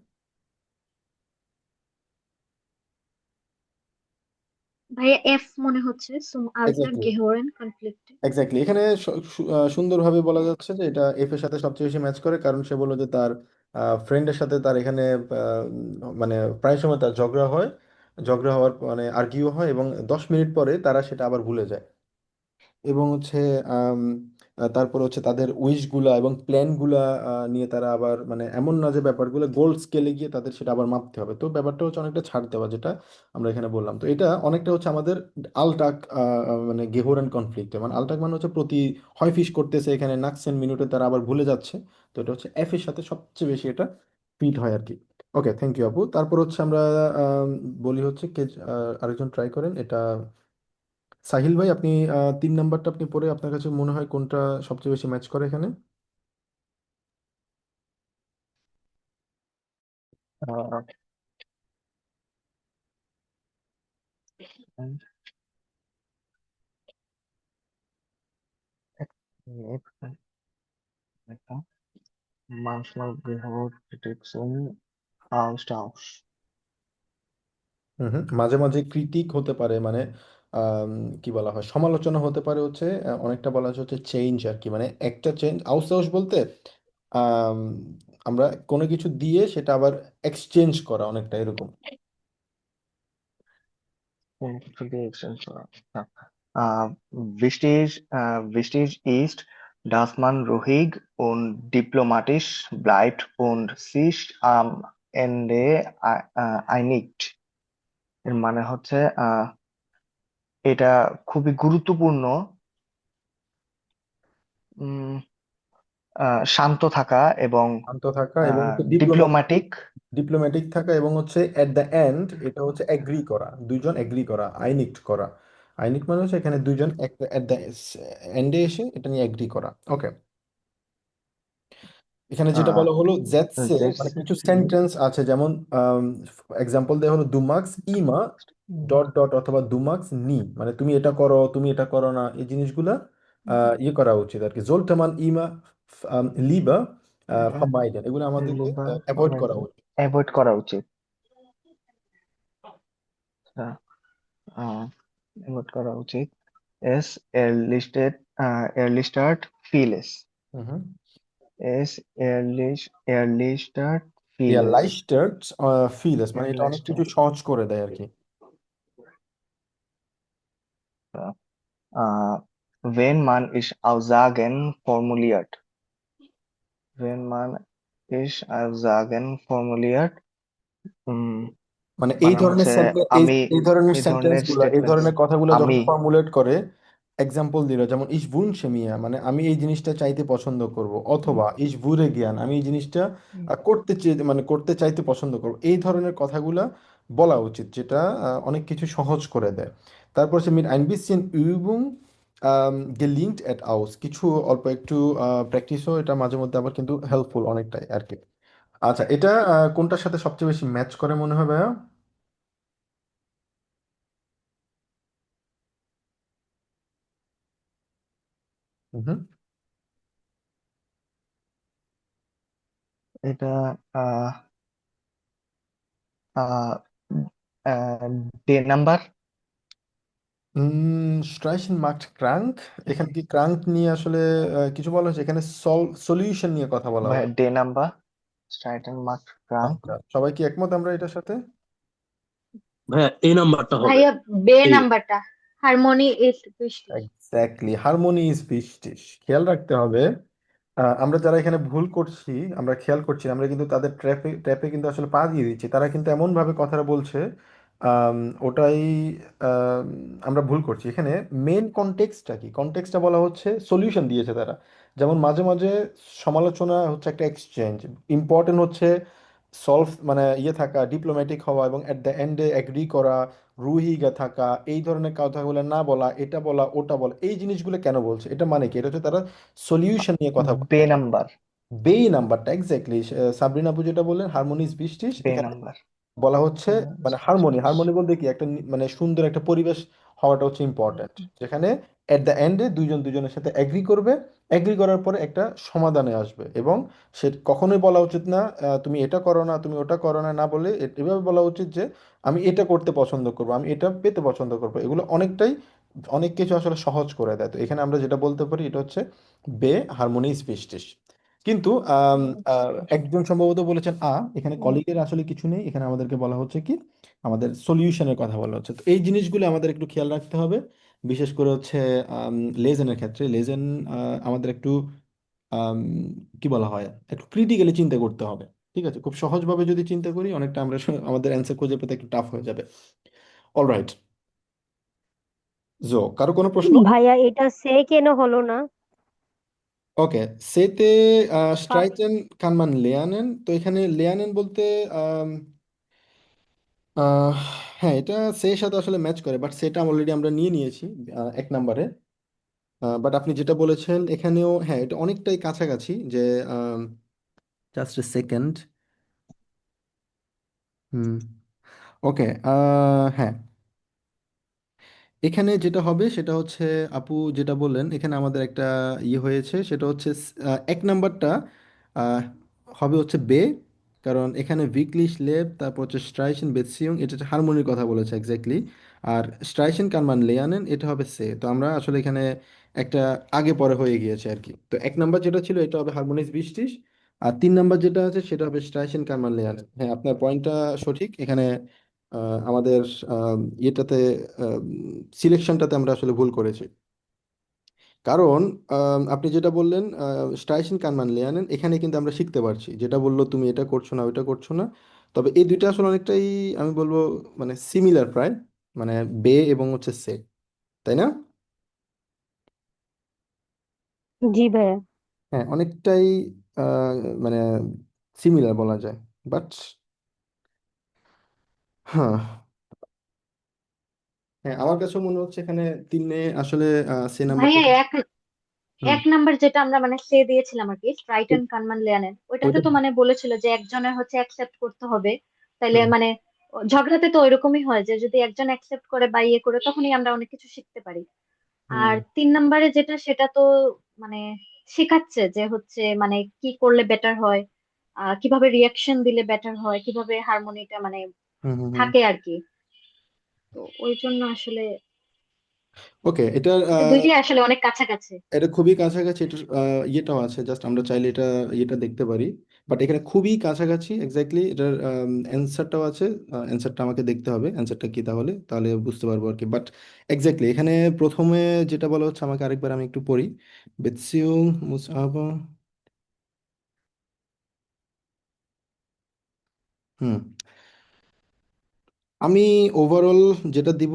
ভাইয়া এফ মনে হচ্ছে zum Alter exactly. gehören Konflikte. Exactly, এখানে সুন্দরভাবে বলা যাচ্ছে যে এটা এফ এর সাথে সবচেয়ে বেশি ম্যাচ করে, কারণ সে বললো যে তার ফ্রেন্ডের সাথে তার এখানে মানে প্রায় সময় তার ঝগড়া হয়, ঝগড়া হওয়ার মানে আর্গিউ হয় এবং 10 মিনিট পরে তারা সেটা আবার ভুলে যায়। এবং হচ্ছে আম, তারপর হচ্ছে তাদের উইশগুলা এবং প্ল্যানগুলা নিয়ে তারা আবার মানে এমন না যে ব্যাপারগুলো গোল স্কেলে গিয়ে তাদের সেটা আবার মাপতে হবে, তো ব্যাপারটা হচ্ছে অনেকটা ছাড় দেওয়া, যেটা আমরা এখানে বললাম। তো এটা অনেকটা হচ্ছে আমাদের আলটাক মানে গেহর অ্যান্ড কনফ্লিক্ট, মানে আলটাক মানে হচ্ছে প্রতি হয় ফিস করতেছে, এখানে নাকসেন মিনিটে তারা আবার ভুলে যাচ্ছে। তো এটা হচ্ছে এফ এর সাথে সবচেয়ে বেশি এটা ফিট হয় আর কি। ওকে, থ্যাংক ইউ আপু। তারপর হচ্ছে আমরা বলি হচ্ছে কে আরেকজন ট্রাই করেন এটা। সাহিল ভাই, আপনি 3 নাম্বারটা আপনি পড়ে আপনার কাছে মনে হয় কোনটা সবচেয়ে বেশি ম্যাচ করে এখানে? আহ, এক মিনিট, একটা manchmal Behaviorkritiken Austausch. হুম, মাঝে মাঝে ক্রিটিক হতে পারে, মানে আম, কি বলা হয়, সমালোচনা হতে পারে হচ্ছে, অনেকটা বলা হচ্ছে চেঞ্জ আর কি, মানে একটা চেঞ্জ আউটসোর্স বলতে আম, আমরা কোনো কিছু দিয়ে সেটা আবার এক্সচেঞ্জ করা, অনেকটা এরকম। Für die Extension. Ja. Wichtig ist, dass man ruhig und diplomatisch bleibt und sich am Ende einigt. এর মানে হচ্ছে এটা খুবই গুরুত্বপূর্ণ উম, শান্ত থাকা এবং শান্ত থাকা এবং হচ্ছে ডিপ্লোম্যাটিক। ডিপ্লোম্যাটিক থাকা, এবং হচ্ছে এট দ্য এন্ড এটা হচ্ছে এগ্রি করা, দুইজন এগ্রি করা, আইনিক্ট করা। আইনিক মানে হচ্ছে এখানে দুইজন এট দ্য এন্ডে এসে এটা নিয়ে এগ্রি করা। ওকে, এখানে যেটা বলা হলো জেটসে, মানে কিছু সেন্টেন্স আছে, যেমন এক্সাম্পল দেওয়া হলো দুমার্কস ইমা ডট ডট অথবা দুমার্কস নি, মানে তুমি এটা করো, তুমি এটা করো না, এই জিনিসগুলা ইয়ে করা উচিত আর কি। জোলটামান ইমা লিবা ভার্মাইডেন, এগুলো আমাদেরকে অ্যাভয়েড করা উচিত। অ্যাভয়েড করা উচিত। অ্যাভয়েড করা উচিত। S early start vieles. হুম, Es early start ইয়া vieles. লাইস্টার্ট ফিলেস, মানে এটা অনেক কিছু Erleichtert. সহজ করে দেয় আর কি। Wenn man ist Aussagen formuliert. Wenn man ist Aussagen formuliert. মানে এই মানে ধরনের হচ্ছে এই আমি এই ধরনের এই সেন্টেন্স ধরনের গুলা, এই স্টেটমেন্টস ধরনের কথাগুলো যখন আমি ফর্মুলেট করে, এক্সাম্পল দিল যেমন ইস wünsche mir, মানে আমি এই জিনিসটা চাইতে পছন্দ করব, অথবা ইস würde gern, আমি এই জিনিসটা করতে মানে করতে চাইতে পছন্দ করব, এই ধরনের কথাগুলা বলা উচিত, যেটা অনেক কিছু সহজ করে দেয়। তারপর হচ্ছে mit ein bisschen Übung gelingt et aus, কিছু অল্প একটু প্র্যাকটিসও এটা মাঝে মধ্যে আবার কিন্তু হেল্পফুল অনেকটাই আর কি। আচ্ছা, এটা কোনটার সাথে সবচেয়ে বেশি ম্যাচ করে মনে হয় ভাইয়া? হুম, এটা আহ আহ ডে নাম্বার স্ট্রাইchen macht krank, এখানে কি ক্রাঙ্ক নিয়ে আসলে কিছু বলা হয়েছে? এখানে সলিউশন নিয়ে কথা বলা হয়েছে। ডে নাম্বার স্ট্রাইটেন মার্ক ক্রাঙ্ক। আচ্ছা, সবাই কি একমত আমরা এটার সাথে? ভাইয়া এই নাম্বারটা হবে। ভাইয়া বে এ নাম্বারটা, হারমোনি ইজ বৃষ্টি। Exactly, harmony is wichtig। খেয়াল রাখতে হবে, আমরা যারা এখানে ভুল করছি, আমরা খেয়াল করছি না, আমরা কিন্তু তাদের ট্র্যাপে ট্র্যাপে কিন্তু আসলে পা দিয়ে দিচ্ছি। তারা কিন্তু এমন ভাবে কথাটা বলছে, আম, ওটাই আম, আমরা ভুল করছি। এখানে মেন কনটেক্সটটা কি, কনটেক্সটটা বলা হচ্ছে সলিউশন দিয়েছে তারা। যেমন মাঝে মাঝে সমালোচনা হচ্ছে একটা এক্সচেঞ্জ, ইম্পর্টেন্ট হচ্ছে সলভ, মানে ইয়ে থাকা, ডিপ্লোম্যাটিক হওয়া, এবং এট দ্য এন্ডে এগ্রি করা, রুহিগা থাকা, এই ধরনের কথাগুলো না বলা, এটা বলা ওটা বলা, এই জিনিসগুলো কেন বলছে, এটা মানে কি, এটা হচ্ছে তারা সলিউশন নিয়ে কথা বে বলছে। নাম্বার বেই নাম্বারটা এক্স্যাক্টলি, সাবরিনা আপু যেটা বললেন, হারমোনিস বৃষ্টিস, বে এখানে নাম্বার বলা হচ্ছে মানে হারমোনি, হারমোনি বলতে কি একটা মানে সুন্দর একটা পরিবেশ হওয়াটা হচ্ছে ইম্পর্ট্যান্ট, যেখানে এট দ্য এন্ডে দুইজন দুজনের সাথে এগ্রি করবে, এগ্রি করার পরে একটা সমাধানে আসবে। এবং সে কখনোই বলা উচিত না তুমি এটা করো না, তুমি ওটা করো না, না বলে এভাবে বলা উচিত যে আমি এটা করতে পছন্দ করবো, আমি এটা পেতে পছন্দ করবো। এগুলো অনেকটাই অনেক কিছু আসলে সহজ করে দেয়। তো এখানে আমরা যেটা বলতে পারি এটা হচ্ছে বে হারমোনিস ফিস্টিস। কিন্তু একজন সম্ভবত বলেছেন এখানে কলিগের আসলে কিছু নেই, এখানে আমাদেরকে বলা হচ্ছে কি, আমাদের সলিউশনের কথা বলা হচ্ছে। তো এই জিনিসগুলো আমাদের একটু খেয়াল রাখতে হবে, বিশেষ করে হচ্ছে লেজেনের ক্ষেত্রে। লেজেন আমাদের একটু আম, কি বলা হয়, একটু ক্রিটিক্যালি চিন্তা করতে হবে। ঠিক আছে, খুব সহজভাবে যদি চিন্তা করি অনেকটা আমরা আমাদের অ্যান্সার খুঁজে পেতে একটু টাফ হয়ে যাবে। অলরাইট, কারো কোনো প্রশ্ন? ভাইয়া এটা সে কেন হলো না? ওকে, সেতে পা- স্ট্রাইটেন কানমান লেয়ানেন, তো এখানে লেয়ানেন বলতে আহ, হ্যাঁ, এটা সে এর সাথে আসলে ম্যাচ করে, বাট সেটা অলরেডি আমরা নিয়ে নিয়েছি 1 নম্বরে। বাট আপনি যেটা বলেছেন এখানেও, হ্যাঁ, এটা অনেকটাই কাছাকাছি যে, জাস্ট এ সেকেন্ড। হুম। ওকে। হ্যাঁ, এখানে যেটা হবে সেটা হচ্ছে, আপু যেটা বললেন এখানে আমাদের একটা হয়েছে, সেটা হচ্ছে 1 নাম্বারটা আহ, হবে হচ্ছে বে। কারণ এখানে ভিকলিশ লেব, তারপর হচ্ছে স্ট্রাইশন বেতসিয়ং, এটা হচ্ছে হারমোনির কথা বলেছে এক্স্যাক্টলি। আর স্ট্রাইশন কানমান লেয়ানেন, এটা হবে সে। তো আমরা আসলে এখানে একটা আগে পরে হয়ে গিয়েছে আর কি। তো 1 নাম্বার যেটা ছিল এটা হবে হারমোনিস বৃষ্টিস। আর 3 নাম্বার যেটা আছে সেটা হবে স্ট্রাইশন কানমান লেয়ানেন। হ্যাঁ, আপনার পয়েন্টটা সঠিক। এখানে আমাদের ইয়েটাতে, সিলেকশনটাতে আমরা আসলে ভুল করেছি। কারণ আপনি যেটা বললেন স্ট্রাইশন কানমান লেয়ানেন, এখানে কিন্তু আমরা শিখতে পারছি, যেটা বললো তুমি এটা করছো না ওইটা করছো না। তবে এই দুইটা আসলে অনেকটাই, আমি বলবো, মানে সিমিলার প্রায়, মানে বে এবং হচ্ছে সে, তাই না? জি ভাইয়া। হ্যাঁ, অনেকটাই আহ, মানে সিমিলার বলা যায়। বাট হ্যাঁ, হ্যাঁ, আমার কাছে মনে হচ্ছে এখানে তিনে আসলে সে নাম্বারটা। ভাইয়া এক হুম। 1 নাম্বার যেটা আমরা মানে সে দিয়েছিলাম আর কি, স্ট্রাইটন কানমান লেয়ানেন, ওইটাতে ওইটা। তো মানে বলেছিল যে একজনের হচ্ছে অ্যাকসেপ্ট করতে হবে। তাইলে হুম। মানে ঝগড়াতে তো ওইরকমই হয় যে যদি একজন অ্যাকসেপ্ট করে বা ইয়ে করে তখনই আমরা অনেক কিছু শিখতে পারি। হুম। আর 3 নাম্বারে যেটা সেটা তো মানে শেখাচ্ছে যে হচ্ছে মানে কি করলে বেটার হয়, কিভাবে রিয়াকশন দিলে বেটার হয়, কিভাবে হারমোনিটা মানে হুম। হুম। হুম। থাকে আর কি। তো ওই জন্য আসলে ওকে, এটা দুইটাই আসলে অনেক কাছাকাছি। এটা খুবই কাছাকাছি। এটার ইয়েটাও আছে, জাস্ট আমরা চাইলে এটা ইয়েটা দেখতে পারি। বাট এখানে খুবই কাছাকাছি এক্স্যাক্টলি, এটার অ্যান্সারটাও আছে। অ্যান্সারটা আমাকে দেখতে হবে, অ্যান্সারটা কি, তাহলে তাহলে বুঝতে পারবো আর কি। বাট এক্স্যাক্টলি এখানে প্রথমে যেটা বলা হচ্ছে, আমাকে আরেকবার আমি একটু পড়ি। বেতসিউং মুসআবা। হুম। আমি ওভারঅল যেটা দিব,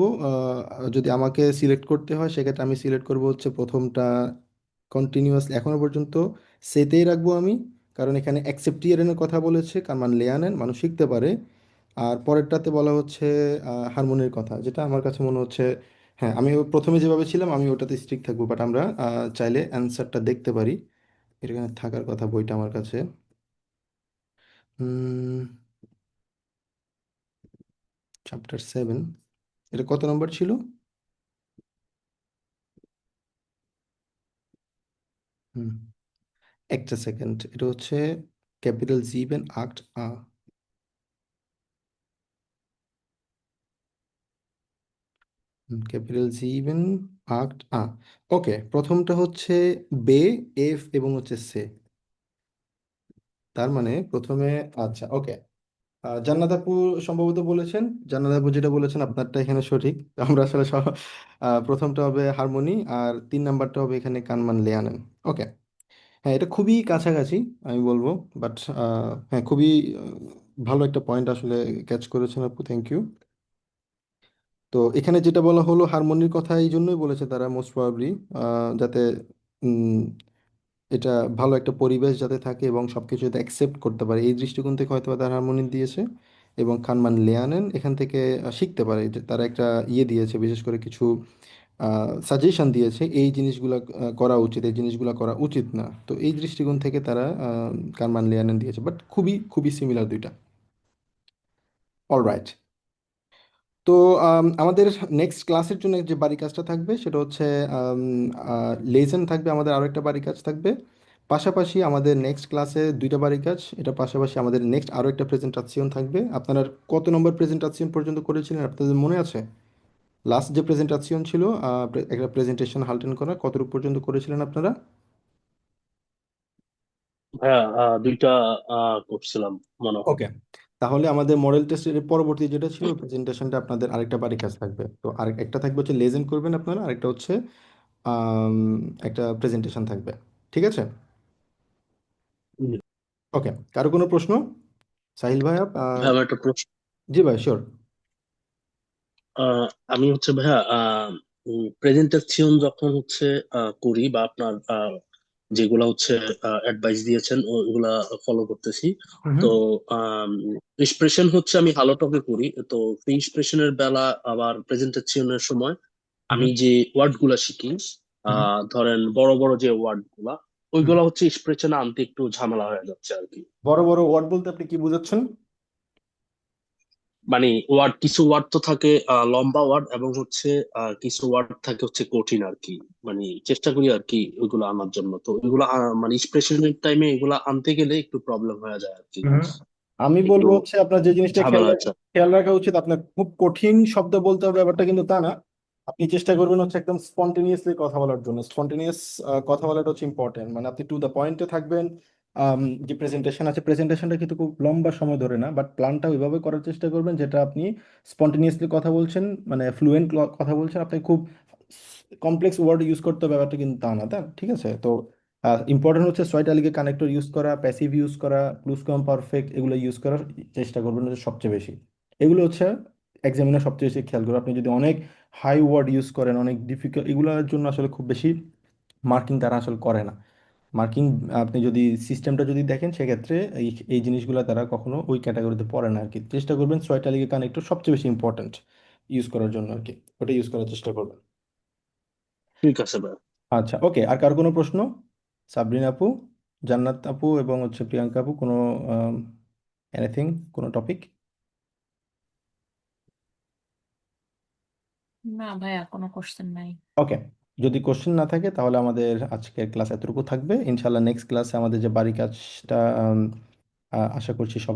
যদি আমাকে সিলেক্ট করতে হয় সেক্ষেত্রে আমি সিলেক্ট করব হচ্ছে প্রথমটা, কন্টিনিউয়াসলি এখনো পর্যন্ত সেতেই রাখবো আমি। কারণ এখানে অ্যাকসেপ্টিয়ারের কথা বলেছে, কারণ মানে লেয়ানেন মানুষ শিখতে পারে। আর পরেরটাতে বলা হচ্ছে হারমোনির কথা, যেটা আমার কাছে মনে হচ্ছে, হ্যাঁ, আমি প্রথমে যেভাবে ছিলাম আমি ওটাতে স্ট্রিক্ট থাকবো। বাট আমরা চাইলে অ্যান্সারটা দেখতে পারি। এখানে থাকার কথা বইটা আমার কাছে। চ্যাপ্টার 7, এটা কত নম্বর ছিল? হুম। একটা সেকেন্ড, এটা হচ্ছে ক্যাপিটাল জিবেন আক্ট আ। ক্যাপিটাল জিবেন আক্ট আ। ওকে, প্রথমটা হচ্ছে বে, এফ এবং হচ্ছে সে। তার মানে প্রথমে, আচ্ছা ওকে, জান্নাত আপু সম্ভবত বলেছেন, জান্নাত আপু যেটা বলেছেন আপনারটা এখানে সঠিক। তো আমরা আসলে প্রথমটা হবে হারমোনি, আর 3 নাম্বারটা হবে এখানে কানমান লেয়ানেন। ওকে। হ্যাঁ, এটা খুবই কাছাকাছি আমি বলবো। বাট হ্যাঁ, খুবই ভালো একটা পয়েন্ট আসলে ক্যাচ করেছেন আপু, থ্যাংক ইউ। তো এখানে যেটা বলা হলো হারমোনির কথা এই জন্যই বলেছে তারা, মোস্ট প্রবাবলি যাতে উম, এটা ভালো একটা পরিবেশ যাতে থাকে এবং সবকিছু যাতে অ্যাকসেপ্ট করতে পারে, এই দৃষ্টিকোণ থেকে হয়তো বা তারা হারমোনি দিয়েছে। এবং খানমান লেয়ানেন এখান থেকে শিখতে পারে, যে তারা একটা দিয়েছে, বিশেষ করে কিছু সাজেশন দিয়েছে, এই জিনিসগুলো করা উচিত, এই জিনিসগুলো করা উচিত না। তো এই দৃষ্টিকোণ থেকে তারা কানমান লেয়ানেন দিয়েছে, বাট খুবই খুবই সিমিলার দুইটা। অলরাইট। তো আমাদের নেক্সট ক্লাসের জন্য যে বাড়ি কাজটা থাকবে সেটা হচ্ছে লেসন থাকবে, আমাদের আরও একটা বাড়ি কাজ থাকবে। পাশাপাশি আমাদের নেক্সট ক্লাসে 2টা বাড়ি কাজ, এটা পাশাপাশি আমাদের নেক্সট আরও একটা প্রেজেন্টেশন থাকবে। আপনারা কত নম্বর প্রেজেন্টেশন পর্যন্ত করেছিলেন আপনাদের মনে আছে? লাস্ট যে প্রেজেন্টেশন ছিল, একটা প্রেজেন্টেশন হালটেন করা, কতটুকু পর্যন্ত করেছিলেন আপনারা? হ্যাঁ, দুইটা করছিলাম মনে হয়। ওকে, তাহলে আমাদের মডেল টেস্টের পরবর্তী যেটা ছিল প্রেজেন্টেশনটা, আপনাদের আরেকটা বাড়ি কাজ থাকবে। তো আরেক একটা থাকবে হচ্ছে লেজেন করবেন আপনারা, আরেকটা হচ্ছে আম, একটা প্রেজেন্টেশন থাকবে। ঠিক আছে? হুম। ওকে, কারো কোনো প্রশ্ন? সাহিল ভাই ভাই আমার একটা প্রশ্ন। জি ভাই, শিওর। আহ, আমি হচ্ছে ভাইয়া প্রেজেন্টেশন যখন হচ্ছে করি বা আপনার যেগুলা হচ্ছে অ্যাডভাইস দিয়েছেন ওগুলা ফলো করতেছি। হুম তো এক্সপ্রেশন হচ্ছে আমি ভালো টকে করি, তো ফ্রি এক্সপ্রেশনের বেলা আবার প্রেজেন্টেশনের সময় আমি যে ওয়ার্ড গুলা শিখি, ধরেন বড় বড় যে ওয়ার্ড গুলা, ওইগুলা হচ্ছে এক্সপ্রেশনে আনতে একটু ঝামেলা হয়ে যাচ্ছে আর কি। বড় বড় ওয়ার্ড বলতে আপনি কি বোঝাচ্ছেন? মানে কিছু ওয়ার্ড তো থাকে লম্বা ওয়ার্ড, এবং হচ্ছে কিছু ওয়ার্ড থাকে হচ্ছে কঠিন আর কি। মানে চেষ্টা করি আর কি ওইগুলো আনার জন্য, তো ওইগুলো মানে এক্সপ্রেশনের টাইমে এগুলা আনতে গেলে একটু প্রবলেম হয়ে যায় আর কি, আমি একটু বলবো হচ্ছে আপনার যে জিনিসটা ঝামেলা আছে। খেয়াল রাখা উচিত, আপনার খুব কঠিন শব্দ বলতে হবে ব্যাপারটা কিন্তু তা না। আপনি চেষ্টা করবেন হচ্ছে একদম স্পন্টেনিয়াসলি কথা বলার জন্য। স্পন্টেনিয়াস কথা বলাটা হচ্ছে ইম্পর্টেন্ট, মানে আপনি টু দ্য পয়েন্টে থাকবেন। যে প্রেজেন্টেশন আছে, প্রেজেন্টেশনটা কিন্তু খুব লম্বা সময় ধরে না, বাট প্ল্যানটা ওইভাবে করার চেষ্টা করবেন যেটা আপনি স্পন্টেনিয়াসলি কথা বলছেন, মানে ফ্লুয়েন্ট কথা বলছেন। আপনি খুব কমপ্লেক্স ওয়ার্ড ইউজ করতে হবে ব্যাপারটা কিন্তু তা না, ঠিক আছে? তো ইম্পর্টেন্ট হচ্ছে ছয়টা লিগে কানেক্টর ইউজ করা, প্যাসিভ ইউজ করা, প্লুস কম পারফেক্ট, এগুলো ইউজ করার চেষ্টা করবেন হচ্ছে সবচেয়ে বেশি। এগুলো হচ্ছে এক্সামিনার সবচেয়ে বেশি খেয়াল করবে। আপনি যদি অনেক হাই ওয়ার্ড ইউজ করেন, অনেক ডিফিকাল্ট, এগুলোর জন্য আসলে খুব বেশি মার্কিং তারা আসলে করে না। মার্কিং আপনি যদি সিস্টেমটা যদি দেখেন, সেক্ষেত্রে এই এই জিনিসগুলো তারা কখনো ওই ক্যাটাগরিতে পড়ে না আর কি। চেষ্টা করবেন ছয়টা লিগে কানেক্টর সবচেয়ে বেশি ইম্পর্টেন্ট ইউজ করার জন্য আর কি, ওটা ইউজ করার চেষ্টা করবেন। ঠিক আছে ভাই। আচ্ছা, ওকে। আর কার কোনো প্রশ্ন? সাবরিন আপু, জান্নাত আপু এবং হচ্ছে প্রিয়াঙ্কা আপু, কোনো এনিথিং, কোনো টপিক? না ভাইয়া, কোনো কোশ্চেন নাই। ওকে, যদি কোশ্চেন না থাকে তাহলে আমাদের আজকের ক্লাস এতটুকু থাকবে। ইনশাল্লাহ নেক্সট ক্লাসে আমাদের যে বাড়ি কাজটা আশা করছি সবাই